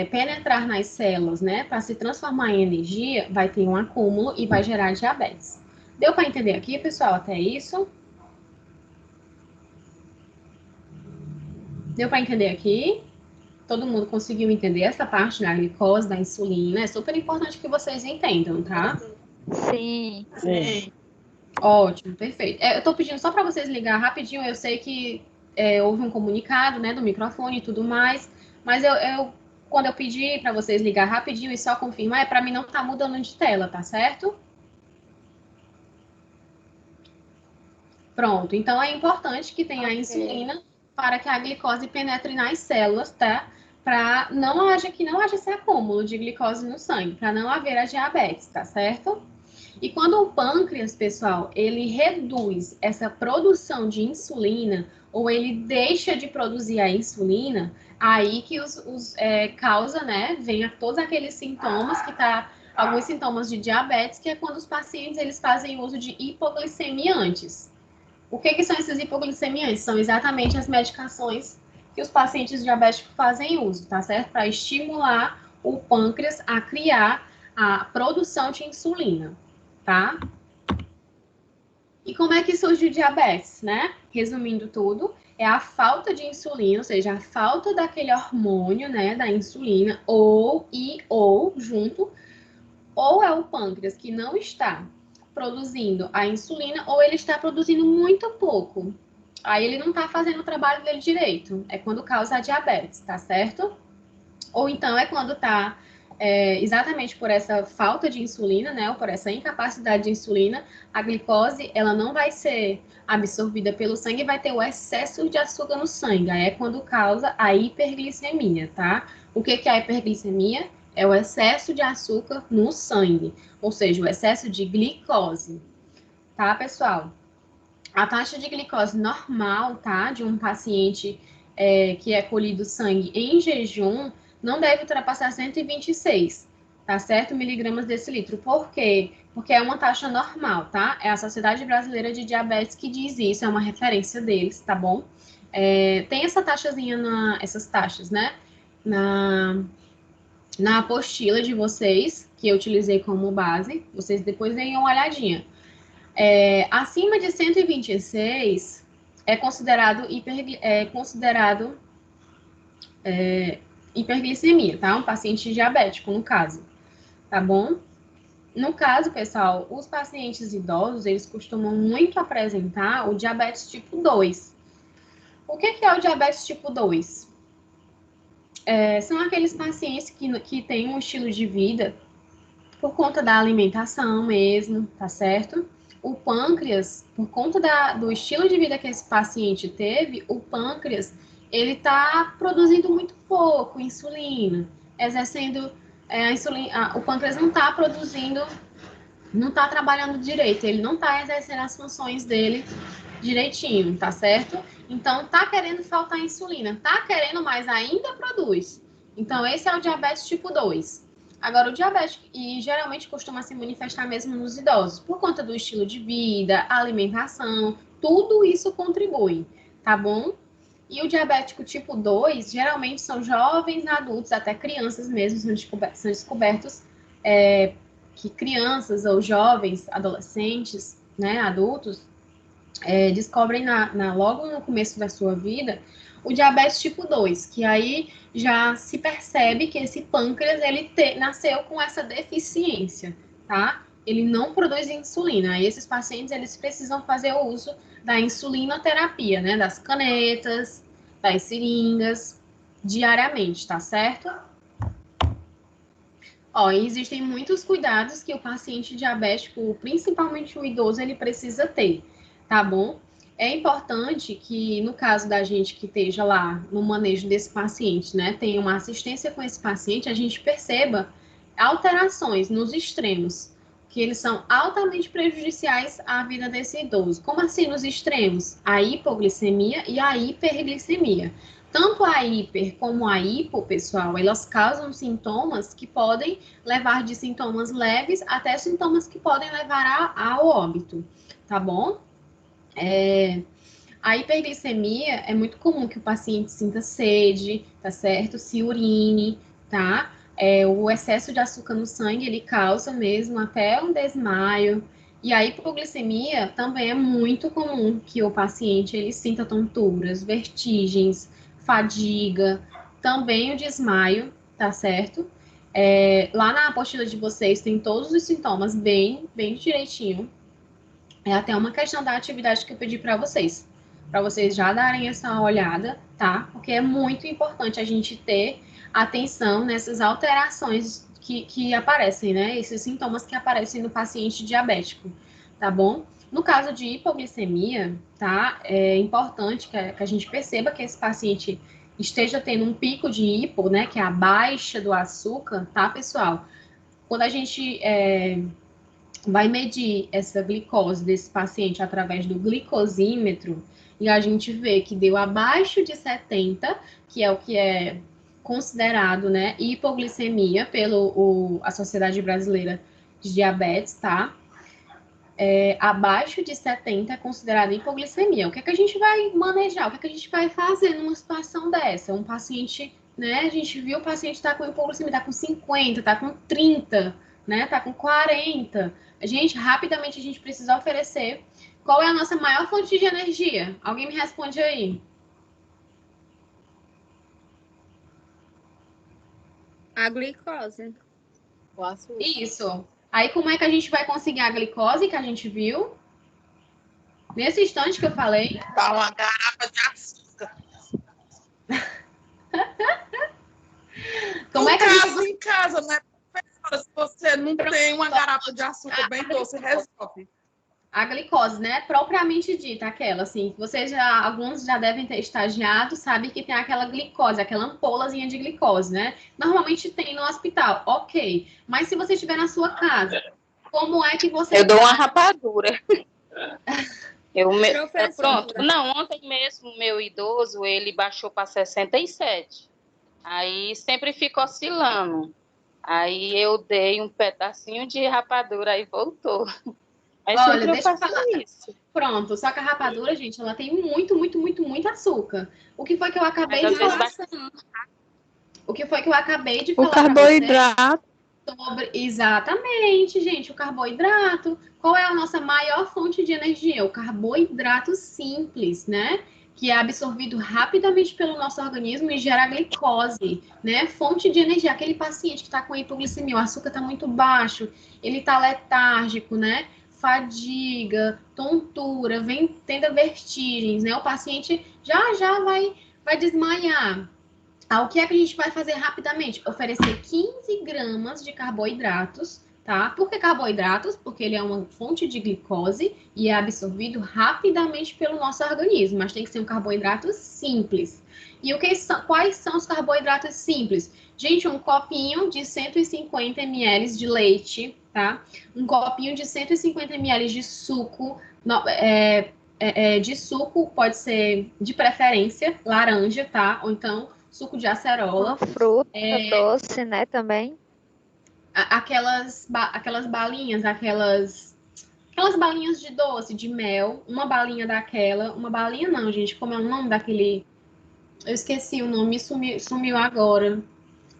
penetrar nas células, né, para se transformar em energia, vai ter um acúmulo e vai gerar diabetes. Deu para entender aqui, pessoal, até isso? Deu para entender aqui? Todo mundo conseguiu entender essa parte da glicose, da insulina? É super importante que vocês entendam, tá? Sim. Sim. Ótimo, perfeito. Eu tô pedindo só para vocês ligar rapidinho. Eu sei que houve um comunicado, né, do microfone e tudo mais, mas quando eu pedi para vocês ligar rapidinho e só confirmar, é para mim não estar mudando de tela, tá certo? Pronto, então é importante que tenha a insulina para que a glicose penetre nas células, tá? Para que não haja esse acúmulo de glicose no sangue, para não haver a diabetes, tá certo? E quando o pâncreas, pessoal, ele reduz essa produção de insulina, ou ele deixa de produzir a insulina, aí que causa, né, vem a todos aqueles sintomas alguns sintomas de diabetes, que é quando os pacientes, eles fazem uso de hipoglicemiantes. O que são esses hipoglicemiantes? São exatamente as medicações que os pacientes diabéticos fazem uso, tá certo? Para estimular o pâncreas a criar a produção de insulina, tá? E como é que surge o diabetes, né? Resumindo tudo, é a falta de insulina, ou seja, a falta daquele hormônio, né, da insulina, ou junto, ou é o pâncreas que não está produzindo a insulina, ou ele está produzindo muito pouco. Aí ele não está fazendo o trabalho dele direito. É quando causa a diabetes, tá certo? Ou então é quando está exatamente por essa falta de insulina, né, ou por essa incapacidade de insulina, a glicose, ela não vai ser absorvida pelo sangue e vai ter o excesso de açúcar no sangue. Aí é quando causa a hiperglicemia, tá? O que é a hiperglicemia? É o excesso de açúcar no sangue, ou seja, o excesso de glicose, tá, pessoal? A taxa de glicose normal, tá, de um paciente que é colhido sangue em jejum, não deve ultrapassar 126, tá certo? Miligramas decilitro. Por quê? Porque é uma taxa normal, tá? É a Sociedade Brasileira de Diabetes que diz isso, é uma referência deles, tá bom? Tem essa taxazinha, essas taxas, né? Na apostila de vocês, que eu utilizei como base, vocês depois deem uma olhadinha. Acima de 126 é considerado hiperglicemia, tá? Um paciente diabético, no caso, tá bom? No caso, pessoal, os pacientes idosos, eles costumam muito apresentar o diabetes tipo 2. O que é o diabetes tipo 2? São aqueles pacientes que têm um estilo de vida por conta da alimentação mesmo, tá certo? O pâncreas, por conta do estilo de vida que esse paciente teve, o pâncreas, ele está produzindo muito pouco insulina, exercendo a insulina, o pâncreas não está produzindo não está trabalhando direito, ele não está exercendo as funções dele direitinho, tá certo? Então, tá querendo faltar insulina, tá querendo, mas ainda produz. Então, esse é o diabetes tipo 2. Agora, o diabetes, e geralmente costuma se manifestar mesmo nos idosos, por conta do estilo de vida, alimentação, tudo isso contribui, tá bom? E o diabético tipo 2, geralmente são jovens, adultos, até crianças mesmo, são descobertos que crianças ou jovens, adolescentes, né, adultos, descobrem logo no começo da sua vida o diabetes tipo 2, que aí já se percebe que esse pâncreas, ele nasceu com essa deficiência, tá? Ele não produz insulina. Aí esses pacientes, eles precisam fazer o uso da insulinoterapia, né? Das canetas, das seringas, diariamente, tá certo? Ó, e existem muitos cuidados que o paciente diabético, principalmente o idoso, ele precisa ter, tá bom? É importante que, no caso da gente que esteja lá no manejo desse paciente, né, tenha uma assistência com esse paciente, a gente perceba alterações nos extremos, que eles são altamente prejudiciais à vida desse idoso. Como assim nos extremos? A hipoglicemia e a hiperglicemia. Tanto a hiper como a hipo, pessoal, elas causam sintomas que podem levar de sintomas leves até sintomas que podem levar ao óbito, tá bom? A hiperglicemia é muito comum que o paciente sinta sede, tá certo? Se urine, tá? O excesso de açúcar no sangue, ele causa mesmo até um desmaio. E a hipoglicemia também é muito comum que o paciente, ele sinta tonturas, vertigens, fadiga, também o desmaio, tá certo? Lá na apostila de vocês tem todos os sintomas bem direitinho. É até uma questão da atividade que eu pedi para vocês já darem essa olhada, tá? Porque é muito importante a gente ter atenção nessas alterações que aparecem, né? Esses sintomas que aparecem no paciente diabético, tá bom? No caso de hipoglicemia, tá? É importante que a gente perceba que esse paciente esteja tendo um pico de hipo, né? Que é a baixa do açúcar, tá, pessoal? Quando a gente vai medir essa glicose desse paciente através do glicosímetro e a gente vê que deu abaixo de 70, que é o que é considerado, né, hipoglicemia pela Sociedade Brasileira de Diabetes, tá? Abaixo de 70 é considerado hipoglicemia. O que é que a gente vai manejar? O que é que a gente vai fazer numa situação dessa? Um paciente, né, a gente viu o paciente tá com hipoglicemia, tá com 50, tá com 30, né, tá com 40. Rapidamente a gente precisa oferecer. Qual é a nossa maior fonte de energia? Alguém me responde aí. A glicose. O açúcar. Isso. Aí como é que a gente vai conseguir a glicose que a gente viu? Nesse instante que eu falei. Dá uma garrafa de açúcar. Como é que em casa, né? Se você não tem uma garrafa de açúcar bem doce, resolve. A glicose, né? Propriamente dita, aquela, assim, alguns já devem ter estagiado, sabe que tem aquela glicose, aquela ampolazinha de glicose, né? Normalmente tem no hospital, ok. Mas se você estiver na sua casa, como é que você... Eu dou uma rapadura. Pronto. Não, ontem mesmo, o meu idoso, ele baixou para 67. Aí sempre fica oscilando. Aí eu dei um pedacinho de rapadura e voltou. Mas olha, deixa eu falar isso. Pronto, só que a rapadura, gente, ela tem muito açúcar. O que foi que eu acabei de falar? O que foi que eu acabei de falar? O carboidrato. Exatamente, gente, o carboidrato. Qual é a nossa maior fonte de energia? O carboidrato simples, né? Que é absorvido rapidamente pelo nosso organismo e gera glicose, né? Fonte de energia. Aquele paciente que está com hipoglicemia, o açúcar está muito baixo, ele está letárgico, né? Fadiga, tontura, tendo vertigens, né? O paciente já vai desmaiar. O que é que a gente vai fazer rapidamente? Oferecer 15 gramas de carboidratos, tá? Por que carboidratos? Porque ele é uma fonte de glicose e é absorvido rapidamente pelo nosso organismo, mas tem que ser um carboidrato simples. E quais são os carboidratos simples? Gente, um copinho de 150 ml de leite, tá? Um copinho de 150 ml de suco, de suco, pode ser de preferência laranja, tá? Ou então suco de acerola. Uma fruta doce, né, também. Aquelas balinhas, aquelas balinhas de doce, de mel, uma balinha daquela, uma balinha não, gente, como é o nome daquele, eu esqueci o nome, sumiu agora,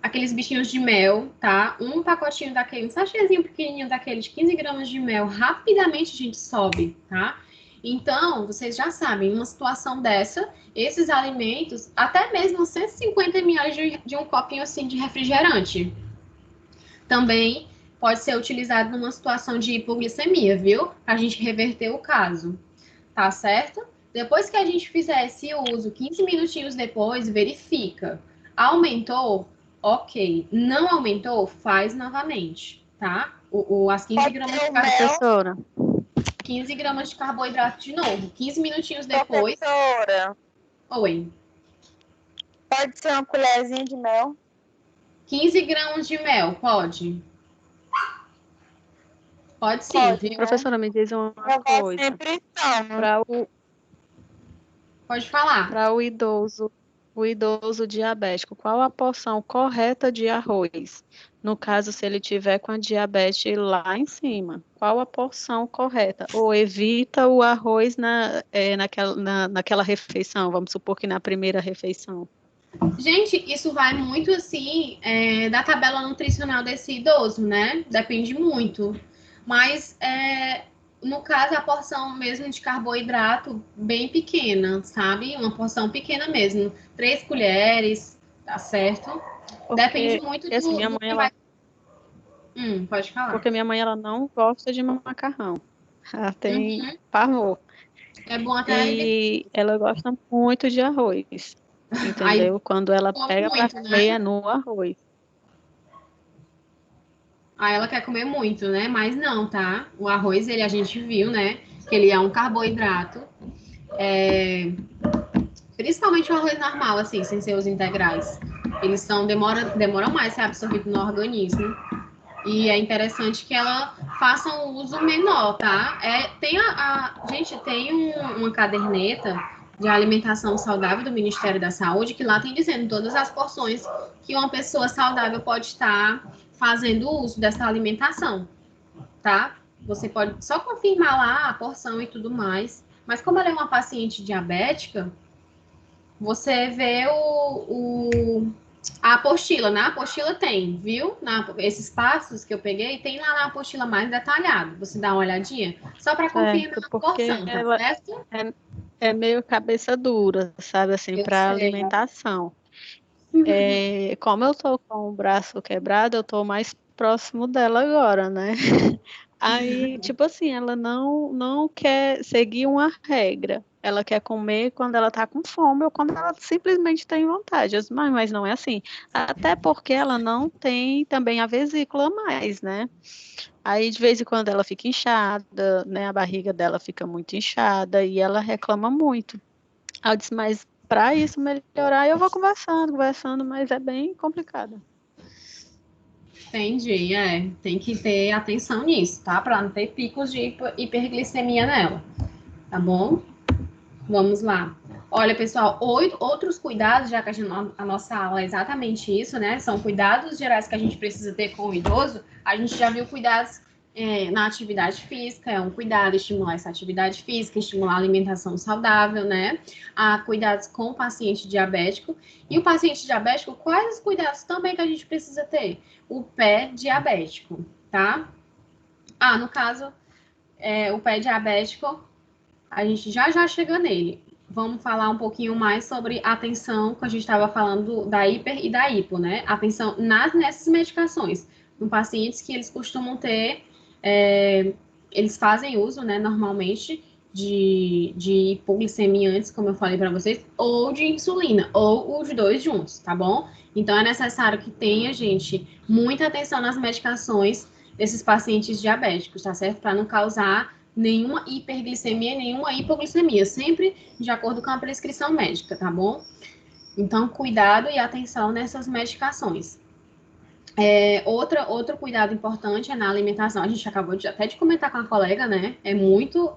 aqueles bichinhos de mel, tá? Um pacotinho daquele, um sachêzinho pequenininho daquele de 15 gramas de mel, rapidamente a gente sobe, tá? Então, vocês já sabem, numa situação dessa, esses alimentos, até mesmo 150 ml de um copinho assim de refrigerante, também pode ser utilizado numa situação de hipoglicemia, viu? Pra gente reverter o caso, tá certo? Depois que a gente fizer esse uso, 15 minutinhos depois, verifica. Aumentou? Ok. Não aumentou? Faz novamente, tá? As 15 gramas de Professora. 15 gramas de carboidrato de novo. 15 minutinhos depois. Professora. Oi. Pode ser uma colherzinha de mel? 15 gramas de mel, pode? Pode sim, Pode, viu? Professora, me diz uma Eu gosto coisa. sempre tomo. Pode falar. Para o idoso diabético, qual a porção correta de arroz? No caso, se ele tiver com a diabetes lá em cima, qual a porção correta? Ou evita o arroz naquela refeição, vamos supor que na primeira refeição. Gente, isso vai muito assim da tabela nutricional desse idoso, né? Depende muito. Mas no caso, a porção mesmo de carboidrato bem pequena, sabe? Uma porção pequena mesmo. 3 colheres, tá certo? Depende muito do minha mãe, que vai... pode falar. Porque minha mãe, ela não gosta de macarrão. Ela tem pavor. É bom até... E ela gosta muito de arroz. Entendeu? Quando ela pega para comer, é no arroz. Aí ela quer comer muito, né? Mas não, tá? O arroz, a gente viu, né? Que ele é um carboidrato. Principalmente o arroz normal, assim, sem ser os integrais. Eles demoram mais a ser absorvido no organismo. E é interessante que ela faça um uso menor, tá? Gente, tem uma caderneta de alimentação saudável do Ministério da Saúde, que lá tem dizendo todas as porções que uma pessoa saudável pode estar fazendo uso dessa alimentação, tá? Você pode só confirmar lá a porção e tudo mais, mas como ela é uma paciente diabética, você vê a apostila, na apostila tem, viu? Esses passos que eu peguei, tem lá na apostila mais detalhado, você dá uma olhadinha, só para confirmar a porção, tá certo? É meio cabeça dura, sabe, assim, para alimentação. Como eu tô com o braço quebrado, eu tô mais próximo dela agora, né? Aí, tipo assim, ela não quer seguir uma regra. Ela quer comer quando ela tá com fome ou quando ela simplesmente tem vontade. Mas não é assim. Até porque ela não tem também a vesícula mais, né? Aí, de vez em quando, ela fica inchada, né? A barriga dela fica muito inchada e ela reclama muito. Aí eu disse, mas para isso melhorar, eu vou conversando, mas é bem complicado. Entendi, tem que ter atenção nisso, tá? Para não ter picos de hiperglicemia nela, tá bom? Vamos lá. Olha, pessoal, outros cuidados, já que a nossa aula é exatamente isso, né? São cuidados gerais que a gente precisa ter com o idoso. A gente já viu cuidados na atividade física, é um cuidado estimular essa atividade física, estimular a alimentação saudável, né? Há cuidados com o paciente diabético. E o paciente diabético, quais os cuidados também que a gente precisa ter? O pé diabético, tá? No caso, o pé diabético, a gente já chega nele. Vamos falar um pouquinho mais sobre a atenção, que a gente estava falando da hiper e da hipo, né? Atenção nessas medicações. Em pacientes que eles costumam ter, eles fazem uso, né, normalmente, de hipoglicemia antes, como eu falei para vocês, ou de insulina, ou os dois juntos, tá bom? Então, é necessário que tenha, gente, muita atenção nas medicações desses pacientes diabéticos, tá certo? Para não causar nenhuma hiperglicemia, nenhuma hipoglicemia, sempre de acordo com a prescrição médica, tá bom? Então, cuidado e atenção nessas medicações. Outro cuidado importante é na alimentação. A gente acabou até de comentar com a colega, né? É muito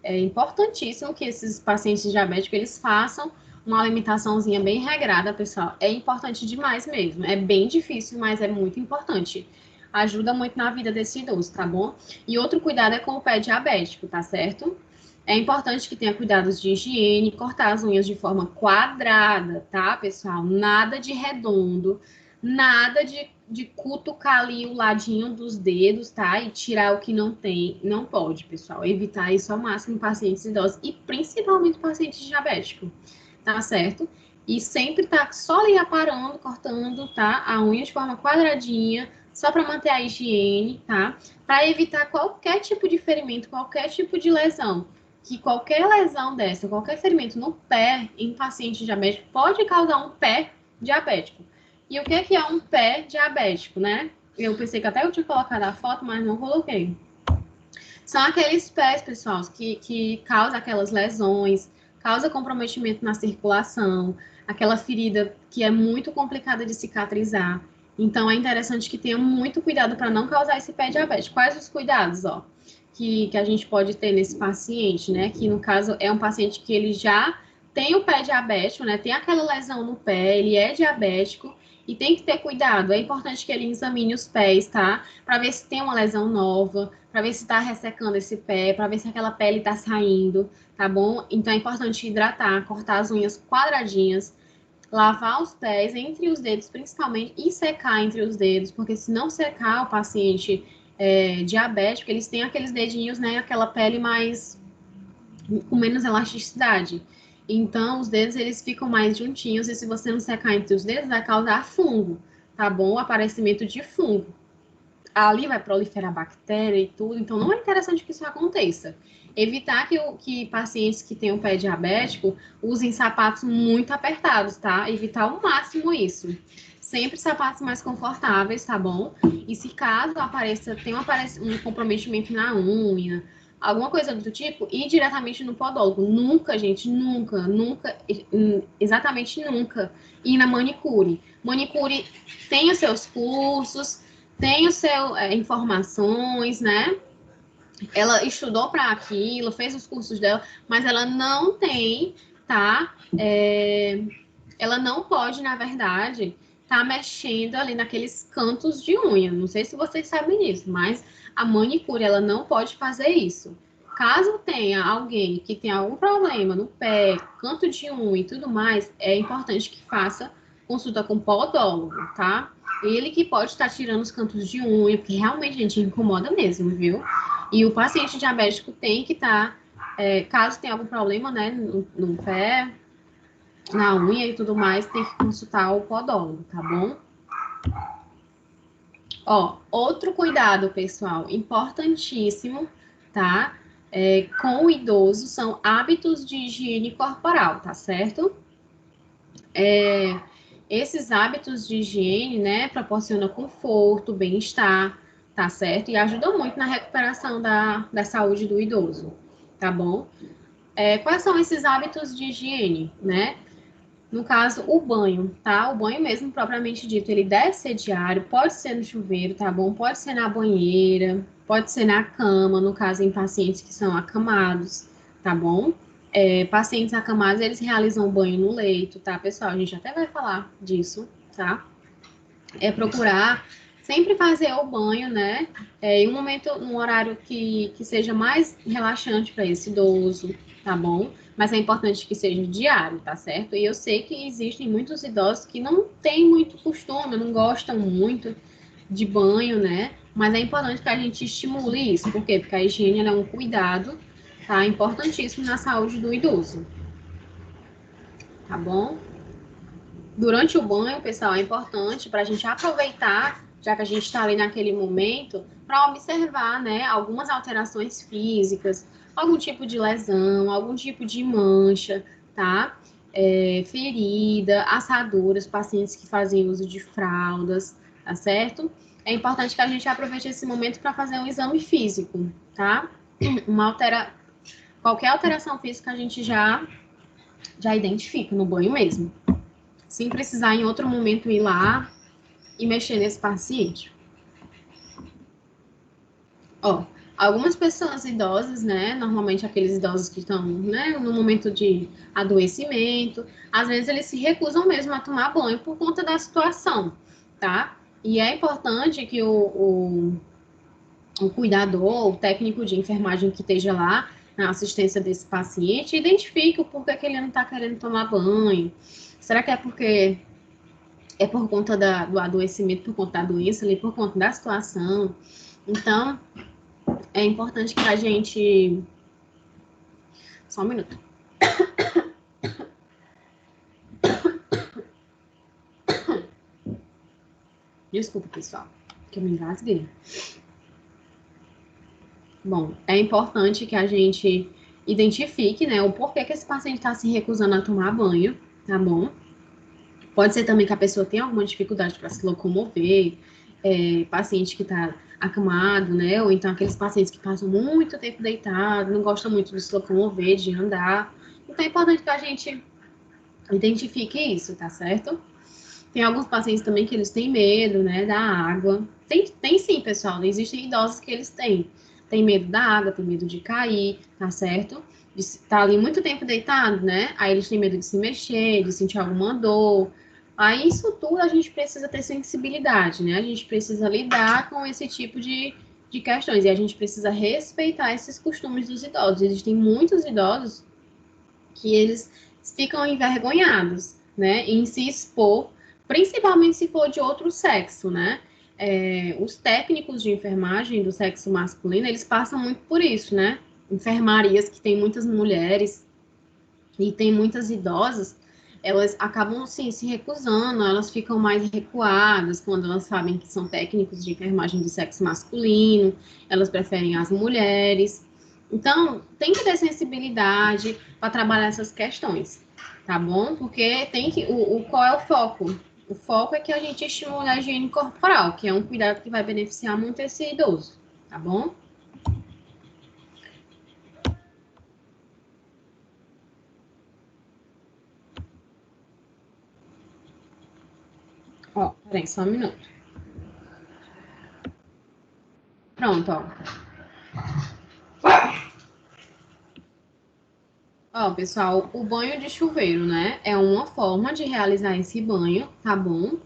importantíssimo que esses pacientes diabéticos eles façam uma alimentaçãozinha bem regrada, pessoal. É importante demais mesmo. É bem difícil, mas é muito importante. Ajuda muito na vida desse idoso, tá bom? E outro cuidado é com o pé diabético, tá certo? É importante que tenha cuidados de higiene, cortar as unhas de forma quadrada, tá, pessoal? Nada de redondo, nada de cutucar ali o ladinho dos dedos, tá? E tirar o que não tem, não pode, pessoal. Evitar isso ao máximo em pacientes idosos e principalmente pacientes diabéticos, tá certo? E sempre tá só ali aparando, cortando, tá? A unha de forma quadradinha, só para manter a higiene, tá? Para evitar qualquer tipo de ferimento, qualquer tipo de lesão. Que qualquer lesão dessa, qualquer ferimento no pé em paciente diabético pode causar um pé diabético. E o que é um pé diabético, né? Eu pensei que até eu tinha colocado a foto, mas não coloquei. São aqueles pés, pessoal, que causam aquelas lesões, causa comprometimento na circulação, aquela ferida que é muito complicada de cicatrizar. Então, é interessante que tenha muito cuidado para não causar esse pé diabético. Quais os cuidados, ó, que a gente pode ter nesse paciente, né? Que, no caso, é um paciente que ele já tem o pé diabético, né? Tem aquela lesão no pé, ele é diabético e tem que ter cuidado. É importante que ele examine os pés, tá? Para ver se tem uma lesão nova, para ver se está ressecando esse pé, para ver se aquela pele está saindo, tá bom? Então, é importante hidratar, cortar as unhas quadradinhas, lavar os pés entre os dedos, principalmente, e secar entre os dedos, porque se não secar o paciente diabético, eles têm aqueles dedinhos, né, aquela pele mais, com menos elasticidade. Então, os dedos, eles ficam mais juntinhos, e se você não secar entre os dedos, vai causar fungo, tá bom? O aparecimento de fungo. Ali vai proliferar bactéria e tudo, então não é interessante que isso aconteça. Evitar que pacientes que tenham pé diabético usem sapatos muito apertados, tá? Evitar ao máximo isso. Sempre sapatos mais confortáveis, tá bom? E se caso tenha um comprometimento na unha, alguma coisa do tipo, ir diretamente no podólogo. Nunca, gente, nunca, exatamente nunca, ir na manicure. Manicure tem os seus cursos, tem os seus informações, né? Ela estudou para aquilo, fez os cursos dela, mas ela não tem, tá? Ela não pode, na verdade, tá mexendo ali naqueles cantos de unha. Não sei se vocês sabem disso, mas a manicure, ela não pode fazer isso. Caso tenha alguém que tenha algum problema no pé, canto de unha e tudo mais, é importante que faça consulta com o podólogo, tá? Ele que pode estar tirando os cantos de unha, porque realmente, gente, incomoda mesmo, viu? E o paciente diabético tem que estar, caso tenha algum problema, né, no pé, na unha e tudo mais, tem que consultar o podólogo, tá bom? Ó, outro cuidado, pessoal, importantíssimo, tá? Com o idoso são hábitos de higiene corporal, tá certo? Esses hábitos de higiene, né, proporcionam conforto, bem-estar, tá certo? E ajudam muito na recuperação da saúde do idoso, tá bom? Quais são esses hábitos de higiene, né? No caso, o banho, tá? O banho mesmo, propriamente dito, ele deve ser diário, pode ser no chuveiro, tá bom? Pode ser na banheira, pode ser na cama, no caso, em pacientes que são acamados, tá bom? Pacientes acamados, eles realizam o banho no leito, tá, pessoal? A gente até vai falar disso, tá? Procurar sempre fazer o banho, né? Em um momento, num horário que seja mais relaxante para esse idoso, tá bom? Mas é importante que seja diário, tá certo? E eu sei que existem muitos idosos que não têm muito costume, não gostam muito de banho, né? Mas é importante que a gente estimule isso. Por quê? Porque a higiene é um cuidado, tá? Importantíssimo na saúde do idoso. Tá bom? Durante o banho, pessoal, é importante para a gente aproveitar, já que a gente está ali naquele momento, para observar, né, algumas alterações físicas, algum tipo de lesão, algum tipo de mancha, tá? Ferida, assaduras, pacientes que fazem uso de fraldas, tá certo? É importante que a gente aproveite esse momento para fazer um exame físico, tá? Qualquer alteração física a gente já identifica no banho mesmo. Sem precisar em outro momento ir lá e mexer nesse paciente? Ó, algumas pessoas idosas, né, normalmente aqueles idosos que estão, né, no momento de adoecimento, às vezes eles se recusam mesmo a tomar banho por conta da situação, tá? E é importante que o cuidador, o técnico de enfermagem que esteja lá na assistência desse paciente, identifique o porquê que ele não está querendo tomar banho. Será que é porque é por conta do adoecimento, por conta da doença, ali, por conta da situação? Então, é importante que a gente... Só um minuto. Desculpa, pessoal, que eu me engasguei. Bom, é importante que a gente identifique, né, o porquê que esse paciente está se recusando a tomar banho, tá bom? Pode ser também que a pessoa tenha alguma dificuldade para se locomover, paciente que está acamado, né? Ou então aqueles pacientes que passam muito tempo deitado, não gostam muito de se locomover, de andar. Então é importante que a gente identifique isso, tá certo? Tem alguns pacientes também que eles têm medo, né, da água. Tem sim, pessoal. Existem idosos que eles têm. Tem medo da água, tem medo de cair, tá certo? De estar ali muito tempo deitado, né? Aí eles têm medo de se mexer, de sentir alguma dor. Aí isso tudo a gente precisa ter sensibilidade, né? A gente precisa lidar com esse tipo de questões. E a gente precisa respeitar esses costumes dos idosos. Existem muitos idosos que eles ficam envergonhados, né? Em se expor, principalmente se for de outro sexo, né? Os técnicos de enfermagem do sexo masculino, eles passam muito por isso, né? Enfermarias que tem muitas mulheres e tem muitas idosas, elas acabam, sim, se recusando, elas ficam mais recuadas quando elas sabem que são técnicos de enfermagem do sexo masculino, elas preferem as mulheres. Então, tem que ter sensibilidade para trabalhar essas questões, tá bom? Porque tem que... qual é o foco? O foco é que a gente estimule a higiene corporal, que é um cuidado que vai beneficiar muito esse idoso, tá bom? Ó, peraí, só um minuto. Pronto, ó. Ó, pessoal, o banho de chuveiro, né? É uma forma de realizar esse banho, tá bom?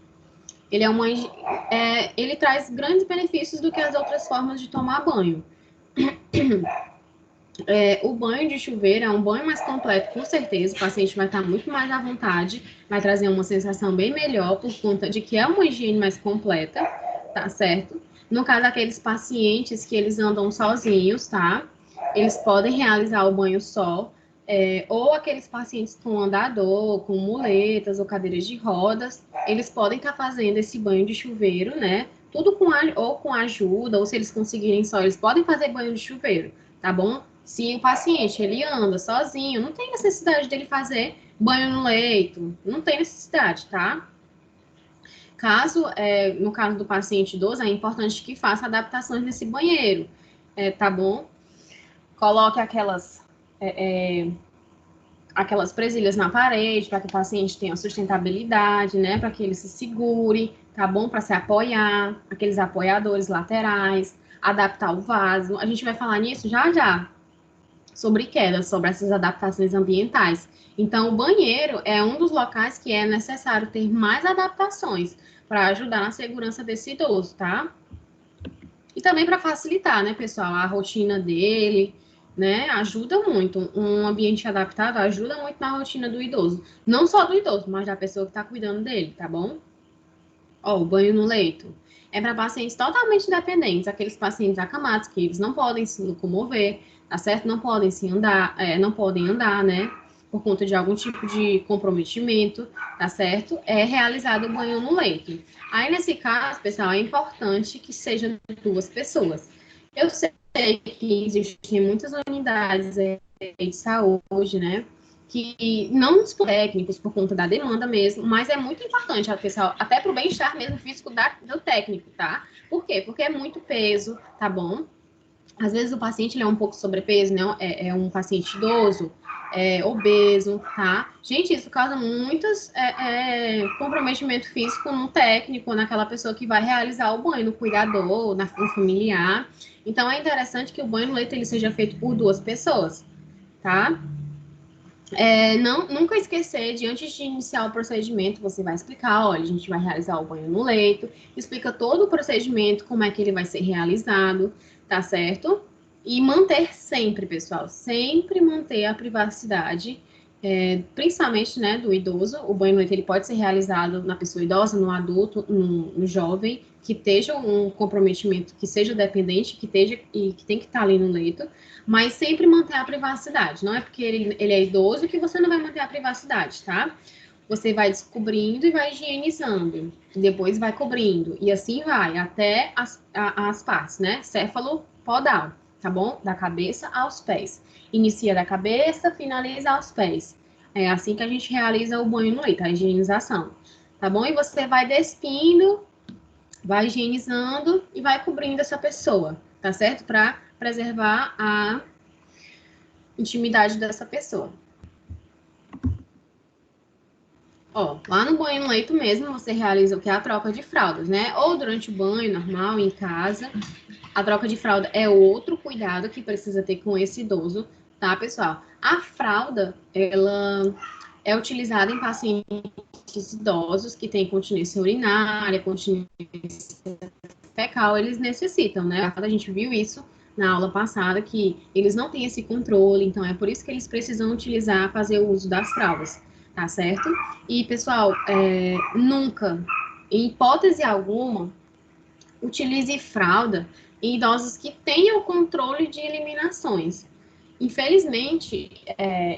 Ele traz grandes benefícios do que as outras formas de tomar banho. O banho de chuveiro é um banho mais completo, com certeza. O paciente vai estar muito mais à vontade, vai trazer uma sensação bem melhor por conta de que é uma higiene mais completa, tá certo? No caso daqueles pacientes que eles andam sozinhos, tá? Eles podem realizar o banho só, ou aqueles pacientes com andador, com muletas ou cadeiras de rodas, eles podem estar fazendo esse banho de chuveiro, né? Tudo com ajuda, ou se eles conseguirem só, eles podem fazer banho de chuveiro, tá bom? Se o paciente, ele anda sozinho, não tem necessidade dele fazer banho no leito, não tem necessidade, tá? No caso do paciente idoso, é importante que faça adaptações nesse banheiro, tá bom? Coloque aquelas presilhas na parede, para que o paciente tenha sustentabilidade, né? Para que ele se segure, tá bom? Para se apoiar, aqueles apoiadores laterais, adaptar o vaso. A gente vai falar nisso já já, sobre queda, sobre essas adaptações ambientais. Então, o banheiro é um dos locais que é necessário ter mais adaptações para ajudar na segurança desse idoso, tá? E também para facilitar, né, pessoal, a rotina dele, né, ajuda muito. Um ambiente adaptado ajuda muito na rotina do idoso. Não só do idoso, mas da pessoa que está cuidando dele, tá bom? Ó, o banho no leito é para pacientes totalmente dependentes, aqueles pacientes acamados que eles não podem se locomover, tá certo? Não podem andar, né? Por conta de algum tipo de comprometimento, tá certo? É realizado o banho no leito. Aí, nesse caso, pessoal, é importante que sejam 2 pessoas. Eu sei que existem muitas unidades de saúde, né? Que não dispõem técnicos por conta da demanda mesmo, mas é muito importante, pessoal, até para o bem-estar mesmo físico do técnico, tá? Por quê? Porque é muito peso, tá bom? Às vezes o paciente ele é um pouco sobrepeso, né? É um paciente idoso, obeso, tá? Gente, isso causa muitos comprometimento físico no técnico, naquela pessoa que vai realizar o banho, no cuidador, no familiar. Então, é interessante que o banho no leito ele seja feito por 2 pessoas, tá? Nunca esquecer de, antes de iniciar o procedimento, você vai explicar, olha, a gente vai realizar o banho no leito, explica todo o procedimento, como é que ele vai ser realizado, tá certo? E manter sempre, pessoal, sempre manter a privacidade, principalmente, né, do idoso. O banho no leito ele pode ser realizado na pessoa idosa, no adulto, no jovem, que esteja um comprometimento, que seja dependente, que esteja e que tem que estar ali no leito, mas sempre manter a privacidade. Não é porque ele é idoso que você não vai manter a privacidade, tá? Você vai descobrindo e vai higienizando, depois vai cobrindo, e assim vai, até as partes, né? Céfalo-podal, tá bom? Da cabeça aos pés. Inicia da cabeça, finaliza aos pés. É assim que a gente realiza o banho no leito, a higienização, tá bom? E você vai despindo, vai higienizando e vai cobrindo essa pessoa, tá certo? Para preservar a intimidade dessa pessoa. Ó, lá no banho no leito mesmo, você realiza o que é a troca de fraldas, né? Ou durante o banho normal, em casa. A troca de fralda é outro cuidado que precisa ter com esse idoso, tá, pessoal? A fralda, ela é utilizada em pacientes idosos que têm continência urinária, continência fecal, eles necessitam, né? A gente viu isso na aula passada, que eles não têm esse controle, então é por isso que eles precisam fazer o uso das fraldas, tá certo? E, pessoal, nunca, em hipótese alguma, utilize fralda em idosos que tenham controle de eliminações. Infelizmente,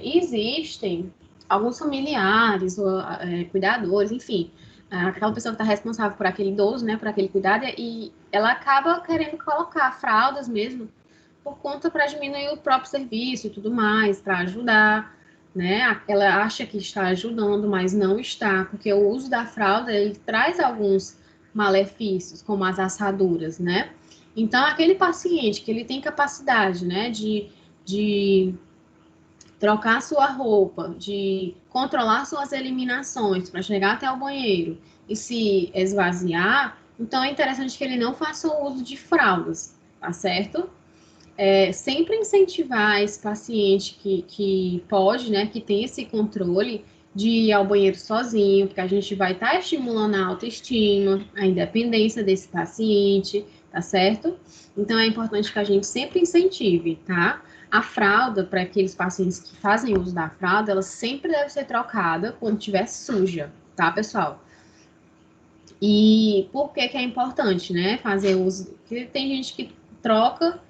existem alguns familiares, cuidadores, enfim, aquela pessoa que está responsável por aquele idoso, né, por aquele cuidado, e ela acaba querendo colocar fraldas mesmo, por conta para diminuir o próprio serviço e tudo mais, para ajudar, né? Ela acha que está ajudando, mas não está, porque o uso da fralda, ele traz alguns malefícios, como as assaduras, né? Então, aquele paciente que ele tem capacidade, né, de trocar sua roupa, de controlar suas eliminações para chegar até o banheiro e se esvaziar, então é interessante que ele não faça o uso de fraldas, tá certo? Sempre incentivar esse paciente que pode, né, que tem esse controle de ir ao banheiro sozinho, porque a gente vai estar estimulando a autoestima, a independência desse paciente, tá certo? Então, é importante que a gente sempre incentive, tá? A fralda, para aqueles pacientes que fazem uso da fralda, ela sempre deve ser trocada quando estiver suja, tá, pessoal? E por que é importante, né, fazer uso? Porque tem gente que troca,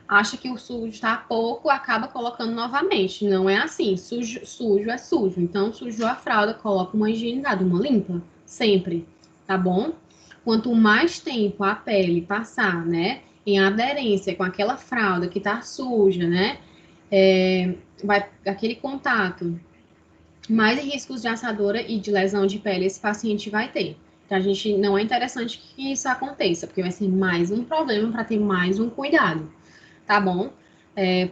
acha que o sujo está pouco, acaba colocando novamente. Não é assim, sujo é sujo. Então, sujou a fralda, coloca uma higienizada, uma limpa, sempre, tá bom? Quanto mais tempo a pele passar, né, em aderência com aquela fralda que tá suja, né, aquele contato, mais riscos de assadura e de lesão de pele esse paciente vai ter. Então, não é interessante que isso aconteça, porque vai ser mais um problema para ter mais um cuidado, tá bom?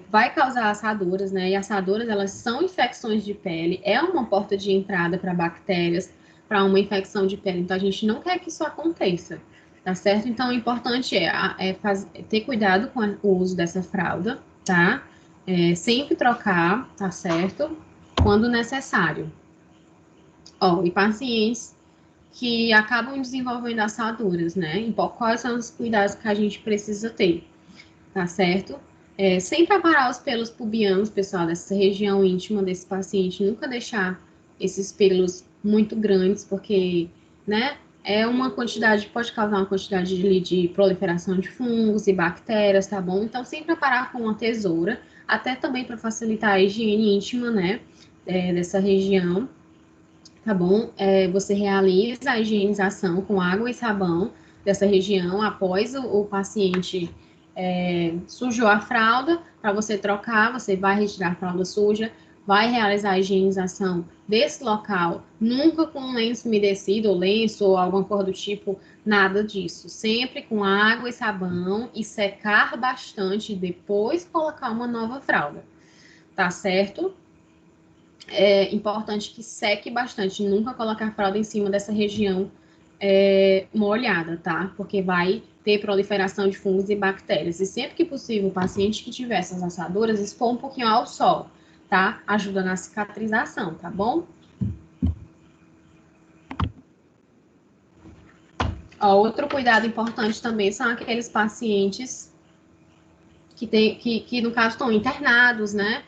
Vai causar assaduras, né, e assaduras, elas são infecções de pele, é uma porta de entrada para bactérias, para uma infecção de pele, então a gente não quer que isso aconteça, tá certo? Então, o importante ter cuidado com o uso dessa fralda, tá? Sempre trocar, tá certo? Quando necessário. E pacientes que acabam desenvolvendo assaduras, né? Quais são os cuidados que a gente precisa ter, tá certo? Sempre aparar os pelos pubianos, pessoal, dessa região íntima desse paciente, nunca deixar esses pelos muito grandes, porque, né, pode causar uma quantidade de proliferação de fungos e bactérias, tá bom? Então, sempre aparar com uma tesoura, até também para facilitar a higiene íntima, né, dessa região, tá bom? Você realiza a higienização com água e sabão dessa região após o paciente sujou a fralda. Para você trocar, você vai retirar a fralda suja, vai realizar a higienização desse local, nunca com lenço umedecido, ou lenço, ou alguma cor do tipo, nada disso. Sempre com água e sabão e secar bastante, e depois colocar uma nova fralda, tá certo? É importante que seque bastante, nunca colocar a fralda em cima dessa região molhada, tá? Porque vai ter proliferação de fungos e bactérias. E sempre que possível, o paciente que tiver essas assaduras, expor um pouquinho ao sol, tá? Ajuda na cicatrização, tá bom? Ó, outro cuidado importante também são aqueles pacientes que no caso, estão internados, né?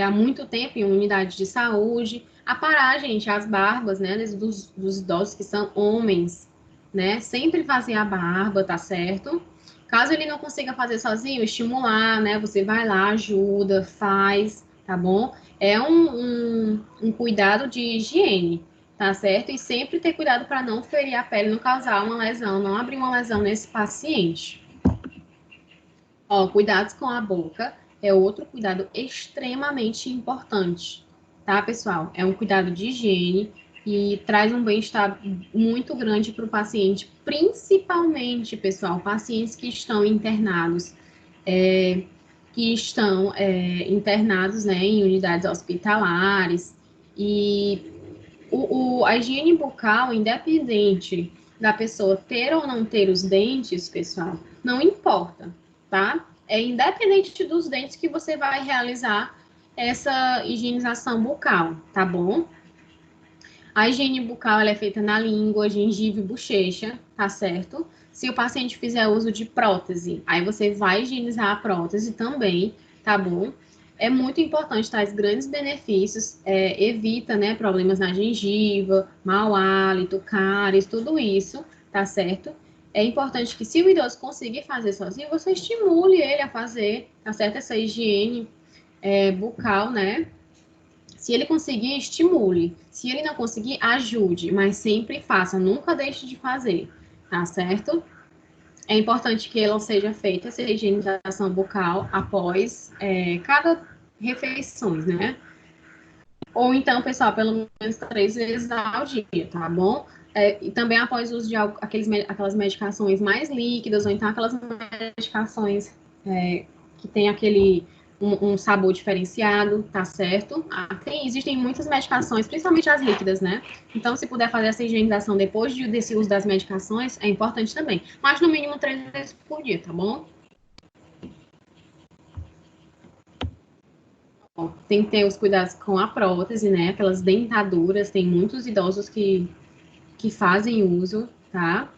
Há muito tempo em unidade de saúde. A parar, gente, as barbas, né? Dos idosos que são homens, né? Sempre fazer a barba, tá certo? Caso ele não consiga fazer sozinho, estimular, né? Você vai lá, ajuda, faz, tá bom? É um cuidado de higiene, tá certo? E sempre ter cuidado para não ferir a pele, não causar uma lesão, não abrir uma lesão nesse paciente. Ó, cuidados com a boca é outro cuidado extremamente importante, tá, pessoal? É um cuidado de higiene e traz um bem-estar muito grande para o paciente, principalmente, pessoal, pacientes que estão internados, internados, né, em unidades hospitalares. E a higiene bucal, independente da pessoa ter ou não ter os dentes, pessoal, não importa, tá? É independente dos dentes que você vai realizar essa higienização bucal, tá bom? A higiene bucal, ela é feita na língua, gengiva e bochecha, tá certo? Se o paciente fizer uso de prótese, aí você vai higienizar a prótese também, tá bom? É muito importante, traz grandes benefícios, evita, né, problemas na gengiva, mau hálito, cáries, tudo isso, tá certo? É importante que, se o idoso conseguir fazer sozinho, você estimule ele a fazer, tá certo? Essa higiene bucal, né? Se ele conseguir, estimule. Se ele não conseguir, ajude, mas sempre faça, nunca deixe de fazer, tá certo? É importante que ela seja feita, essa higienização bucal, após cada refeições, né? Ou então, pessoal, pelo menos 3 vezes ao dia, tá bom? E também após o uso de aquelas medicações mais líquidas, ou então aquelas medicações que tem um sabor diferenciado, tá certo? Existem muitas medicações, principalmente as líquidas, né? Então, se puder fazer essa higienização depois desse uso das medicações, é importante também. Mas, no mínimo, 3 vezes por dia, tá bom? Tem que ter os cuidados com a prótese, né? Aquelas dentaduras, tem muitos idosos que fazem uso, tá?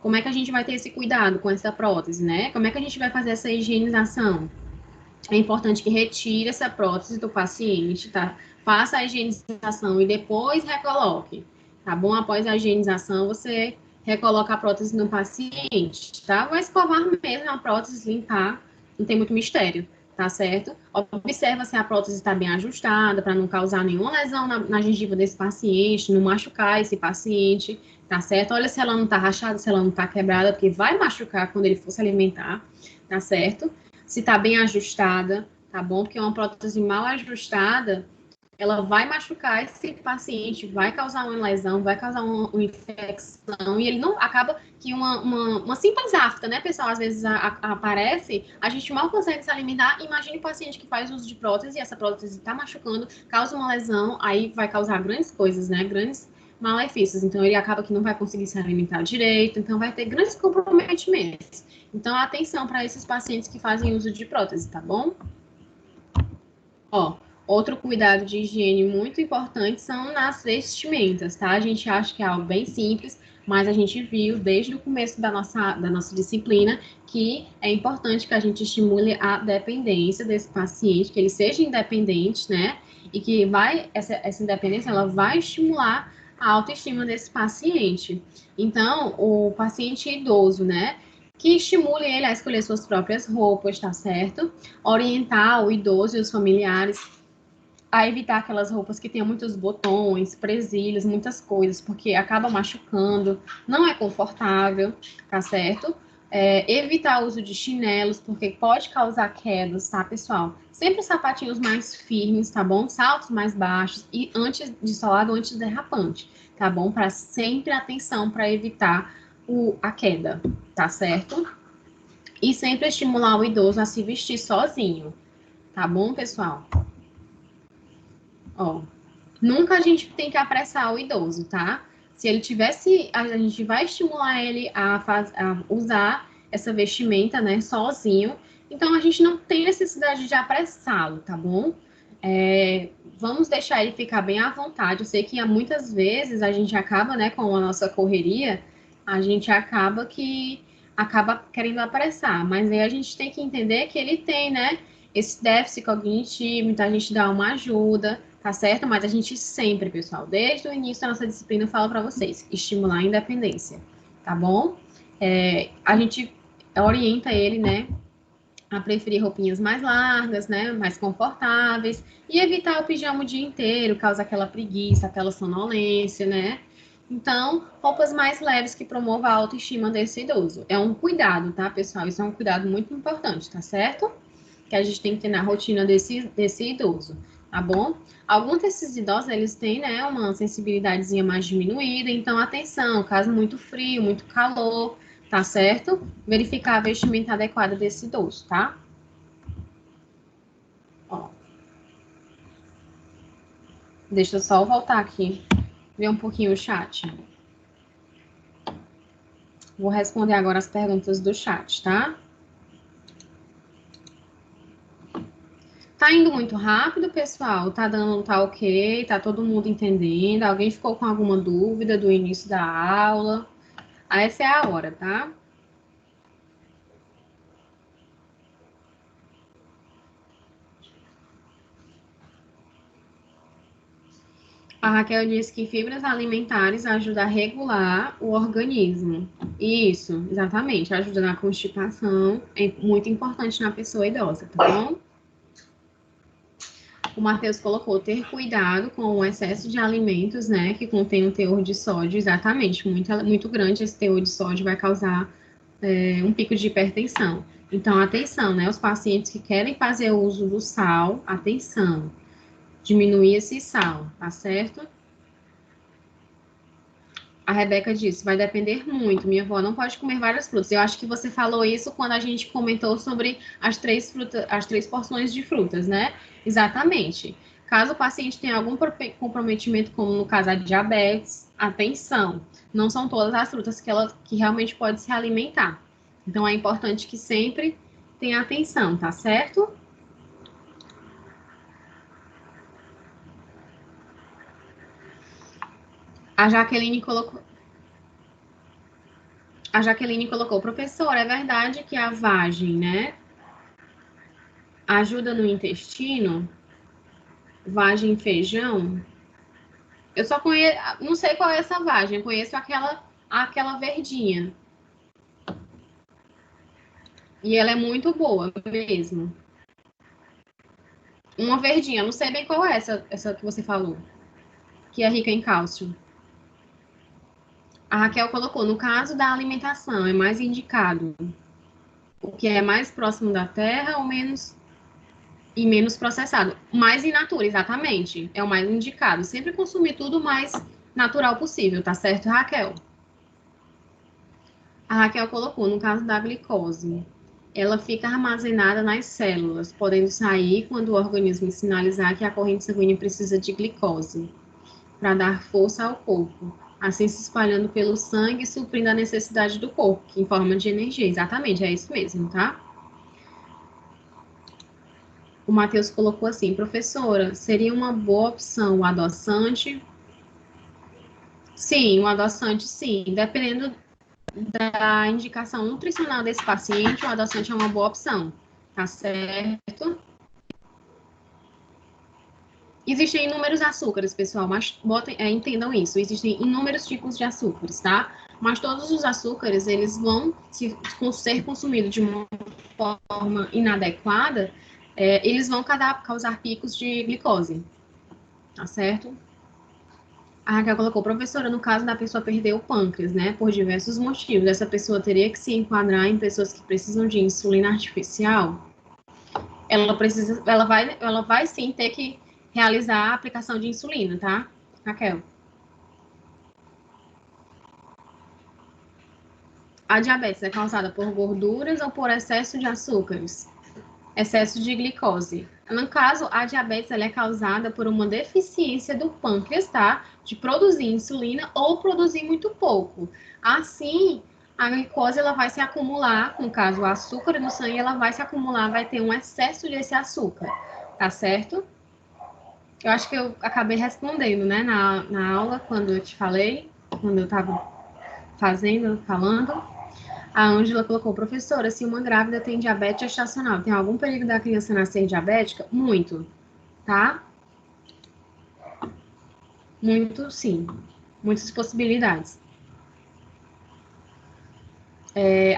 Como é que a gente vai ter esse cuidado com essa prótese, né? Como é que a gente vai fazer essa higienização? É importante que retire essa prótese do paciente, tá? Faça a higienização e depois recoloque, tá bom? Após a higienização, você recoloca a prótese no paciente, tá? Vai escovar mesmo a prótese, limpar, não tem muito mistério, tá certo? Observa se a prótese está bem ajustada, para não causar nenhuma lesão na gengiva desse paciente, não machucar esse paciente, tá certo? Olha se ela não tá rachada, se ela não tá quebrada, porque vai machucar quando ele for se alimentar, tá certo? Se tá bem ajustada, tá bom? Porque uma prótese mal ajustada, ela vai machucar esse paciente, vai causar uma lesão, vai causar uma infecção, e ele não acaba que uma simples afta, né, pessoal? Às vezes aparece, a gente mal consegue se alimentar. Imagine o paciente que faz uso de prótese e essa prótese tá machucando, causa uma lesão, aí vai causar grandes coisas, né? Grandes malefícios. Então, ele acaba que não vai conseguir se alimentar direito, então vai ter grandes comprometimentos. Então, atenção para esses pacientes que fazem uso de prótese, tá bom? Ó, outro cuidado de higiene muito importante são nas vestimentas, tá? A gente acha que é algo bem simples, mas a gente viu desde o começo da nossa disciplina que é importante que a gente estimule a dependência desse paciente, que ele seja independente, né? E que essa independência, ela vai estimular a autoestima desse paciente. Então, o paciente idoso, né? Que estimule ele a escolher suas próprias roupas, tá certo? Orientar o idoso e os familiares a evitar aquelas roupas que tenham muitos botões, presilhas, muitas coisas, porque acaba machucando, não é confortável, tá certo? Evitar o uso de chinelos, porque pode causar quedas, tá, pessoal? Sempre sapatinhos mais firmes, tá bom? Saltos mais baixos e antes de solado, antiderrapante, tá bom? Para sempre atenção para evitar a queda, tá certo? E sempre estimular o idoso a se vestir sozinho, tá bom, pessoal? Ó, nunca a gente tem que apressar o idoso, tá? Se ele tivesse, a gente vai estimular ele a usar essa vestimenta, né, sozinho. Então, a gente não tem necessidade de apressá-lo, tá bom? Vamos deixar ele ficar bem à vontade. Eu sei que muitas vezes a gente acaba, né, com a nossa correria, a gente acaba querendo apressar. Mas aí a gente tem que entender que ele tem, né, esse déficit cognitivo, então a gente dá uma ajuda, tá certo? Mas a gente sempre, pessoal, desde o início da nossa disciplina, eu falo para vocês, estimular a independência, tá bom? A gente orienta ele, né, a preferir roupinhas mais largas, né, mais confortáveis, e evitar o pijama o dia inteiro, causa aquela preguiça, aquela sonolência, né? Então, roupas mais leves que promovam a autoestima desse idoso. É um cuidado, tá, pessoal? Isso é um cuidado muito importante, tá certo? Que a gente tem que ter na rotina desse idoso, tá bom? Alguns desses idosos, eles têm, né, uma sensibilidadezinha mais diminuída, então, atenção, caso muito frio, muito calor, tá certo? Verificar a vestimenta adequada desse idoso, tá? Ó. Deixa eu só voltar aqui, ver um pouquinho o chat. Vou responder agora as perguntas do chat, tá? Tá indo muito rápido, pessoal? Tá ok? Tá todo mundo entendendo? Alguém ficou com alguma dúvida do início da aula? Essa é a hora, tá? A Raquel disse que fibras alimentares ajudam a regular o organismo. Isso, exatamente. Ajuda na constipação. É muito importante na pessoa idosa, tá bom? O Matheus colocou ter cuidado com o excesso de alimentos, né, que contém um teor de sódio, exatamente, muito grande. Esse teor de sódio vai causar um pico de hipertensão. Então, atenção, né, os pacientes que querem fazer uso do sal, atenção, diminuir esse sal, tá certo? A Rebeca disse, vai depender muito, minha avó não pode comer várias frutas. Eu acho que você falou isso quando a gente comentou sobre as três porções de frutas, né? Exatamente. Caso o paciente tenha algum comprometimento, como no caso a diabetes, atenção, não são todas as frutas que realmente pode se alimentar. Então, é importante que sempre tenha atenção, tá certo? A Jaqueline colocou, professor, é verdade que a vagem, né, ajuda no intestino? Vagem feijão? Eu só conheço, não sei qual é essa vagem, conheço aquela verdinha. E ela é muito boa mesmo. Uma verdinha, não sei bem qual é essa que você falou, que é rica em cálcio. A Raquel colocou, no caso da alimentação, é mais indicado o que é mais próximo da terra ou menos processado. Mais in natura, exatamente. É o mais indicado. Sempre consumir tudo o mais natural possível, tá certo, Raquel? A Raquel colocou, no caso da glicose, ela fica armazenada nas células, podendo sair quando o organismo sinalizar que a corrente sanguínea precisa de glicose, para dar força ao corpo, assim se espalhando pelo sangue e suprindo a necessidade do corpo, que em forma de energia. Exatamente, é isso mesmo, tá? O Matheus colocou assim, professora, seria uma boa opção o adoçante? Sim, o adoçante sim, dependendo da indicação nutricional desse paciente, o adoçante é uma boa opção, tá certo? Existem inúmeros açúcares, pessoal, mas entendam isso, existem inúmeros tipos de açúcares, tá? Mas todos os açúcares, eles vão ser consumidos de uma forma inadequada, eles vão causar picos de glicose, tá certo? A Raquel colocou, professora, no caso da pessoa perder o pâncreas, né, por diversos motivos, essa pessoa teria que se enquadrar em pessoas que precisam de insulina artificial? Ela vai sim ter que realizar a aplicação de insulina, tá, Raquel? A diabetes é causada por gorduras ou por excesso de açúcares? Excesso de glicose. No caso, a diabetes ela é causada por uma deficiência do pâncreas, tá? De produzir insulina ou produzir muito pouco. Assim, a glicose ela vai se acumular, no caso, o açúcar no sangue, ela vai se acumular, vai ter um excesso desse açúcar, tá certo? Eu acho que eu acabei respondendo, né, na aula, quando eu te falei, quando eu tava falando. A Ângela colocou, professora, se uma grávida tem diabetes gestacional, tem algum perigo da criança nascer diabética? Muito, tá? Muito, sim. Muitas possibilidades.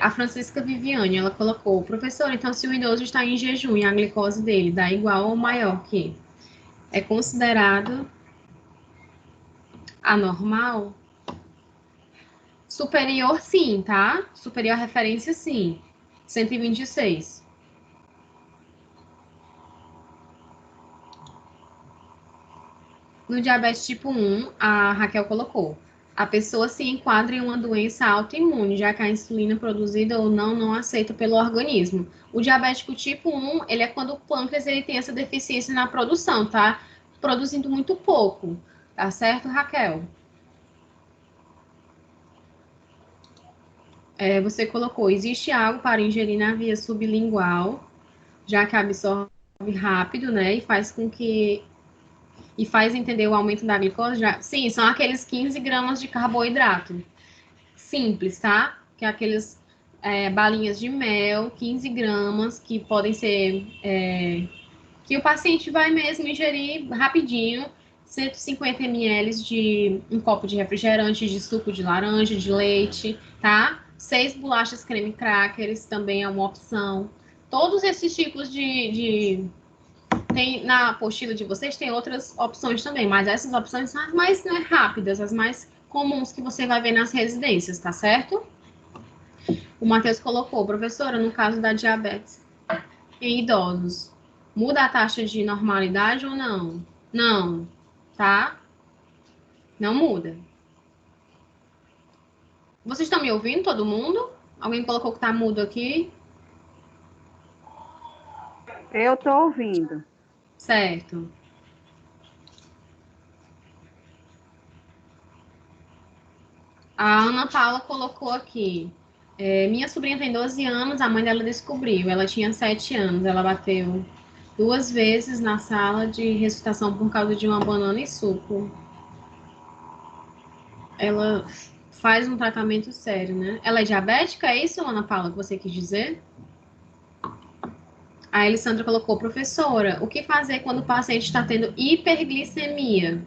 A Francisca Viviane, ela colocou, professora, então se o idoso está em jejum e a glicose dele dá igual ou maior que é considerado anormal? Superior, sim, tá? Superior à referência, sim. 126. No diabetes tipo 1, a Raquel colocou, a pessoa se enquadra em uma doença autoimune, já que a insulina produzida ou não aceita pelo organismo. O diabético tipo 1, ele é quando o pâncreas ele tem essa deficiência na produção, tá? Produzindo muito pouco, tá certo, Raquel? Você colocou, existe algo para ingerir na via sublingual, já que absorve rápido, né, e faz entender o aumento da glicose? Sim, são aqueles 15 gramas de carboidrato. Simples, tá? Que é aqueles balinhas de mel, 15 gramas, que podem ser... que o paciente vai mesmo ingerir rapidinho, 150 ml de um copo de refrigerante, de suco de laranja, de leite, tá? 6 bolachas creme crackers também é uma opção. Todos esses tipos tem, na apostila de vocês tem outras opções também, mas essas opções são as mais rápidas, as mais comuns que você vai ver nas residências, tá certo? O Matheus colocou, professora, no caso da diabetes em idosos, muda a taxa de normalidade ou não? Não, tá? Não muda. Vocês estão me ouvindo, todo mundo? Alguém colocou que tá mudo aqui? Eu estou ouvindo. Certo. A Ana Paula colocou aqui. Minha sobrinha tem 12 anos, a mãe dela descobriu. Ela tinha 7 anos. Ela bateu 2 vezes na sala de ressuscitação por causa de uma banana e suco. Ela faz um tratamento sério, né? Ela é diabética, é isso, Ana Paula, que você quis dizer? A Elisandra colocou, professora, o que fazer quando o paciente está tendo hiperglicemia?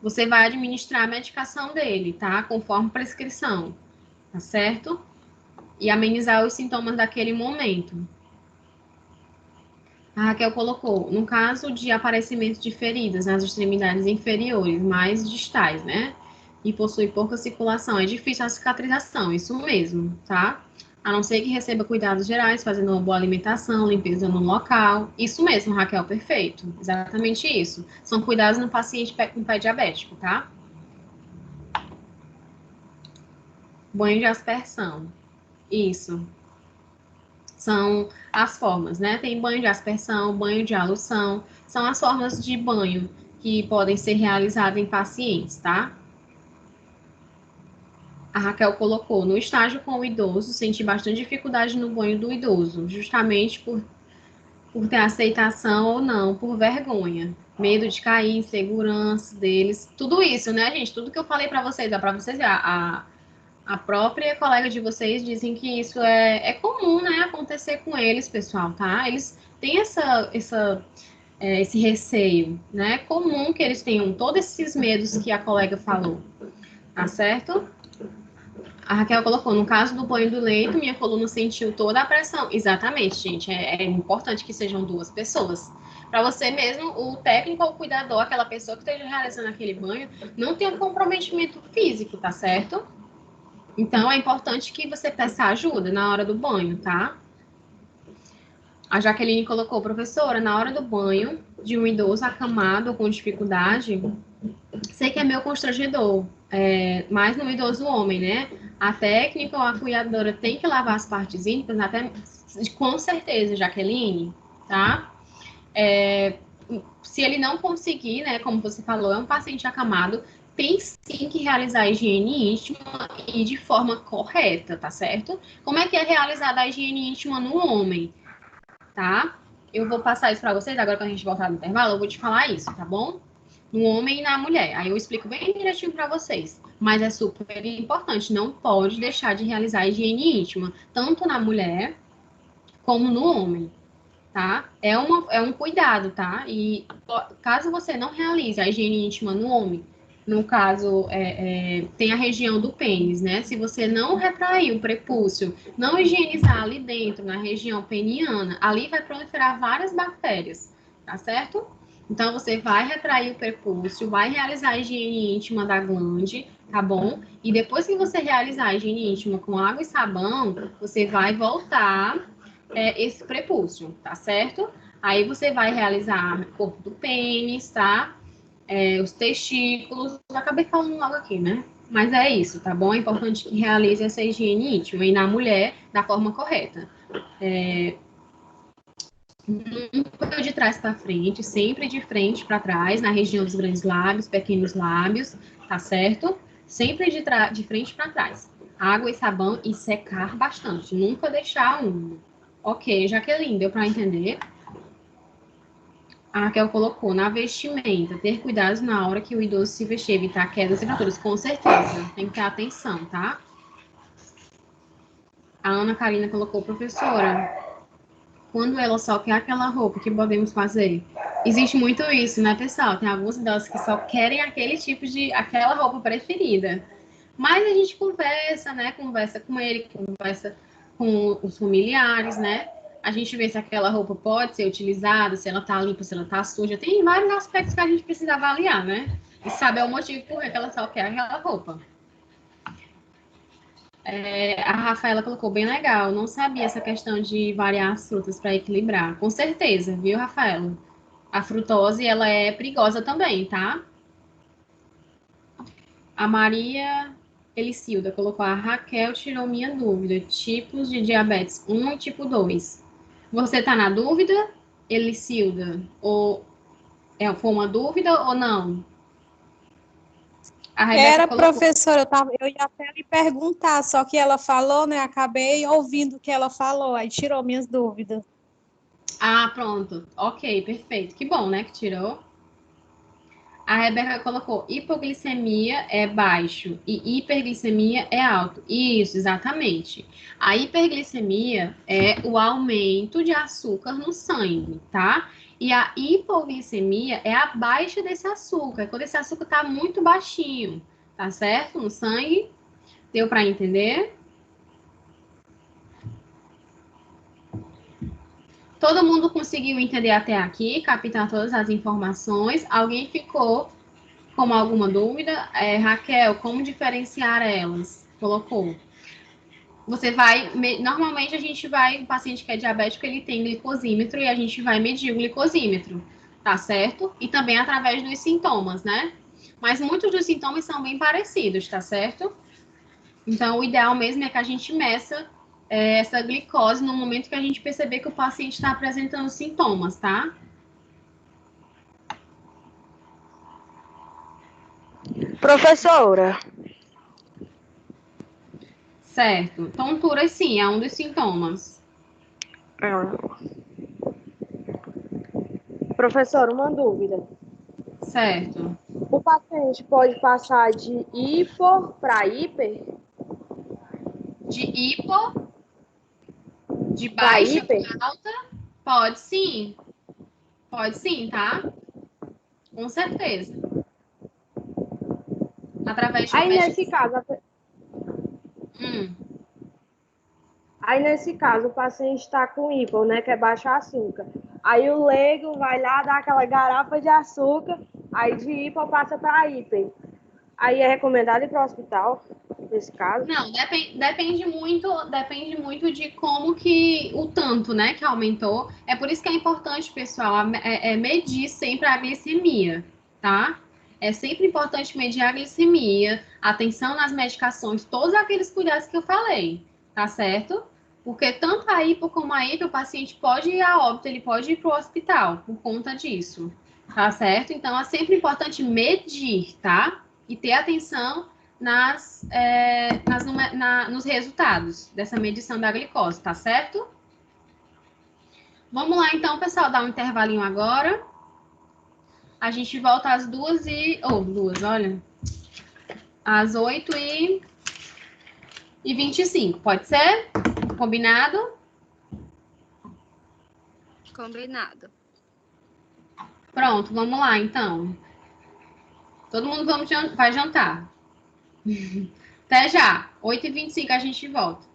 Você vai administrar a medicação dele, tá? Conforme prescrição, tá certo? E amenizar os sintomas daquele momento. A Raquel colocou, no caso de aparecimento de feridas nas extremidades inferiores, mais distais, né? E possui pouca circulação, é difícil a cicatrização, isso mesmo, tá? A não ser que receba cuidados gerais, fazendo uma boa alimentação, limpeza no local. Isso mesmo, Raquel, perfeito. Exatamente isso. São cuidados no paciente com pé diabético, tá? Banho de aspersão. Isso. São as formas, né? Tem banho de aspersão, banho de alução. São as formas de banho que podem ser realizadas em pacientes, tá? A Raquel colocou, no estágio com o idoso, senti bastante dificuldade no banho do idoso, justamente por ter aceitação ou não, por vergonha, medo de cair, insegurança deles, tudo isso, né, gente? Tudo que eu falei para vocês, a própria colega de vocês dizem que isso é comum, né, acontecer com eles, pessoal, tá? Eles têm esse receio, né? É comum que eles tenham todos esses medos que a colega falou, tá certo? A Raquel colocou, no caso do banho do leito, minha coluna sentiu toda a pressão. Exatamente, gente. É importante que sejam 2 pessoas. Para você mesmo, o técnico ou o cuidador, aquela pessoa que esteja realizando aquele banho, não tenha um comprometimento físico, tá certo? Então, é importante que você peça ajuda na hora do banho, tá? A Jaqueline colocou, professora, na hora do banho de um idoso acamado ou com dificuldade, sei que é meio constrangedor, mas no idoso homem, né? A técnica ou a cuidadora tem que lavar as partes íntimas, até com certeza, Jaqueline, tá? Se ele não conseguir, né, como você falou, é um paciente acamado, tem sim que realizar a higiene íntima e de forma correta, tá certo? Como é que é realizada a higiene íntima no homem, tá? Eu vou passar isso para vocês, agora que a gente voltar no intervalo, eu vou te falar isso, tá bom? No homem e na mulher. Aí eu explico bem direitinho para vocês. Mas é super importante, não pode deixar de realizar a higiene íntima, tanto na mulher como no homem, tá? É um cuidado, tá? E caso você não realize a higiene íntima no homem, no caso, tem a região do pênis, né? Se você não retrair o prepúcio, não higienizar ali dentro, na região peniana, ali vai proliferar várias bactérias, tá certo? Então, você vai retrair o prepúcio, vai realizar a higiene íntima da glande, tá bom? E depois que você realizar a higiene íntima com água e sabão, você vai voltar esse prepúcio, tá certo? Aí você vai realizar o corpo do pênis, tá? Os testículos, eu acabei falando logo aqui, né? Mas é isso, tá bom? É importante que realize essa higiene íntima e na mulher da forma correta. Nunca de trás para frente, sempre de frente para trás, na região dos grandes lábios, pequenos lábios, tá certo? Sempre de frente para trás. Água e sabão e secar bastante, nunca deixar úmido. Ok, Jaqueline, deu para entender? A Raquel colocou, na vestimenta, ter cuidado na hora que o idoso se vestir, evitar quedas e fraturas. Com certeza, tem que ter atenção, tá? A Ana Karina colocou, professora, quando ela só quer aquela roupa, o que podemos fazer? Existe muito isso, né, pessoal? Tem alguns idosos que só querem aquela roupa preferida. Mas a gente conversa, né? Conversa com ele, conversa com os familiares, né? A gente vê se aquela roupa pode ser utilizada, se ela tá limpa, se ela tá suja. Tem vários aspectos que a gente precisa avaliar, né? E saber o motivo por que ela só quer aquela roupa. A Rafaela colocou bem legal. Não sabia essa questão de variar as frutas para equilibrar. Com certeza, viu, Rafaela? A frutose, ela é perigosa também, tá? A Maria Elicilda colocou, a Raquel tirou minha dúvida. Tipos de diabetes 1 e tipo 2. Você tá na dúvida, Elicilda? Ou foi uma dúvida ou não? A Rebeca colocou... professora, eu ia até lhe perguntar, só que ela falou, né? Acabei ouvindo o que ela falou, aí tirou minhas dúvidas. Ah, pronto. Ok, perfeito. Que bom, né, que tirou. A Rebeca colocou, hipoglicemia é baixo e hiperglicemia é alto. Isso, exatamente. A hiperglicemia é o aumento de açúcar no sangue, tá? E a hipoglicemia é a baixa desse açúcar, quando esse açúcar tá muito baixinho, tá certo? No sangue. Deu para entender? Todo mundo conseguiu entender até aqui, captar todas as informações? Alguém ficou com alguma dúvida? Raquel, como diferenciar elas? Colocou. Você vai... Normalmente a gente vai... O paciente que é diabético, ele tem glicosímetro e a gente vai medir o glicosímetro, tá certo? E também através dos sintomas, né? Mas muitos dos sintomas são bem parecidos, tá certo? Então, o ideal mesmo é que a gente meça essa glicose no momento que a gente perceber que o paciente está apresentando sintomas, tá? Professora. Certo. Tontura, sim, é um dos sintomas. Professora, uma dúvida. Certo. O paciente pode passar de hipo para hiper? De hipo? De baixa para alta? Pode sim. Pode sim, tá? Com certeza. Através de... Aí, nesse caso... Aí, nesse caso, o paciente está com hipo, né? Que é baixo açúcar. Aí o leigo vai lá dar aquela garrafa de açúcar, aí de hipo passa para hiper. Aí é recomendado ir para o hospital, nesse caso? Não, depende muito de como que o tanto, né, que aumentou. É por isso que é importante, pessoal, medir sempre a glicemia, tá? É sempre importante medir a glicemia, atenção nas medicações, todos aqueles cuidados que eu falei, tá certo? Porque tanto a hipo como a hiper, o paciente pode ir a óbito, ele pode ir para o hospital por conta disso, tá certo? Então, é sempre importante medir, tá? E ter atenção nos resultados dessa medição da glicose, tá certo? Vamos lá, então, pessoal, dar um intervalinho agora. A gente volta às 8h25, pode ser? Combinado? Combinado. Pronto, vamos lá, então. Todo mundo vai jantar. Até já. 8h25 a gente volta.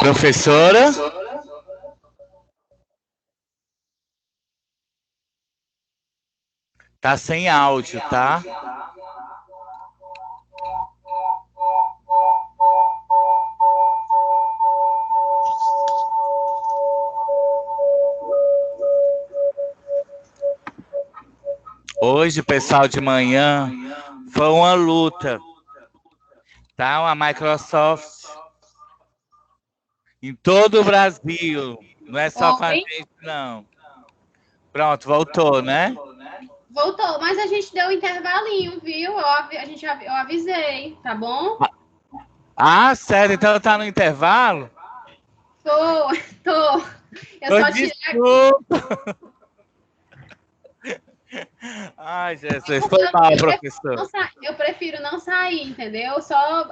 Professora? Tá sem áudio, tá? Hoje, pessoal, de manhã, foi uma luta, tá? A Microsoft em todo o Brasil, não é só com a gente, não. Pronto, voltou, né? Voltou, mas a gente deu um intervalinho, viu? Eu avisei, tá bom? Ah, sério? Então tá no intervalo? Tô. Eu só tirei. Desculpa. Ai, Jesus, foi mal, professor. Eu prefiro não sair, entendeu?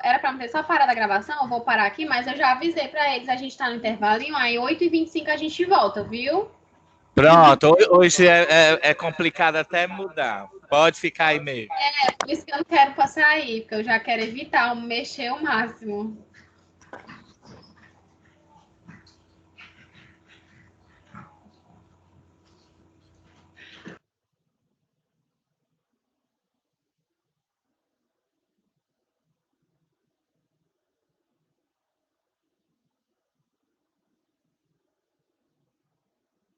Era pra ter só parado a gravação, eu vou parar aqui, mas eu já avisei pra eles, a gente tá no intervalinho, aí 8h25 a gente volta, viu? Pronto, hoje é complicado até mudar. Pode ficar aí mesmo. Por isso que eu não quero pra sair, porque eu já quero evitar mexer o máximo.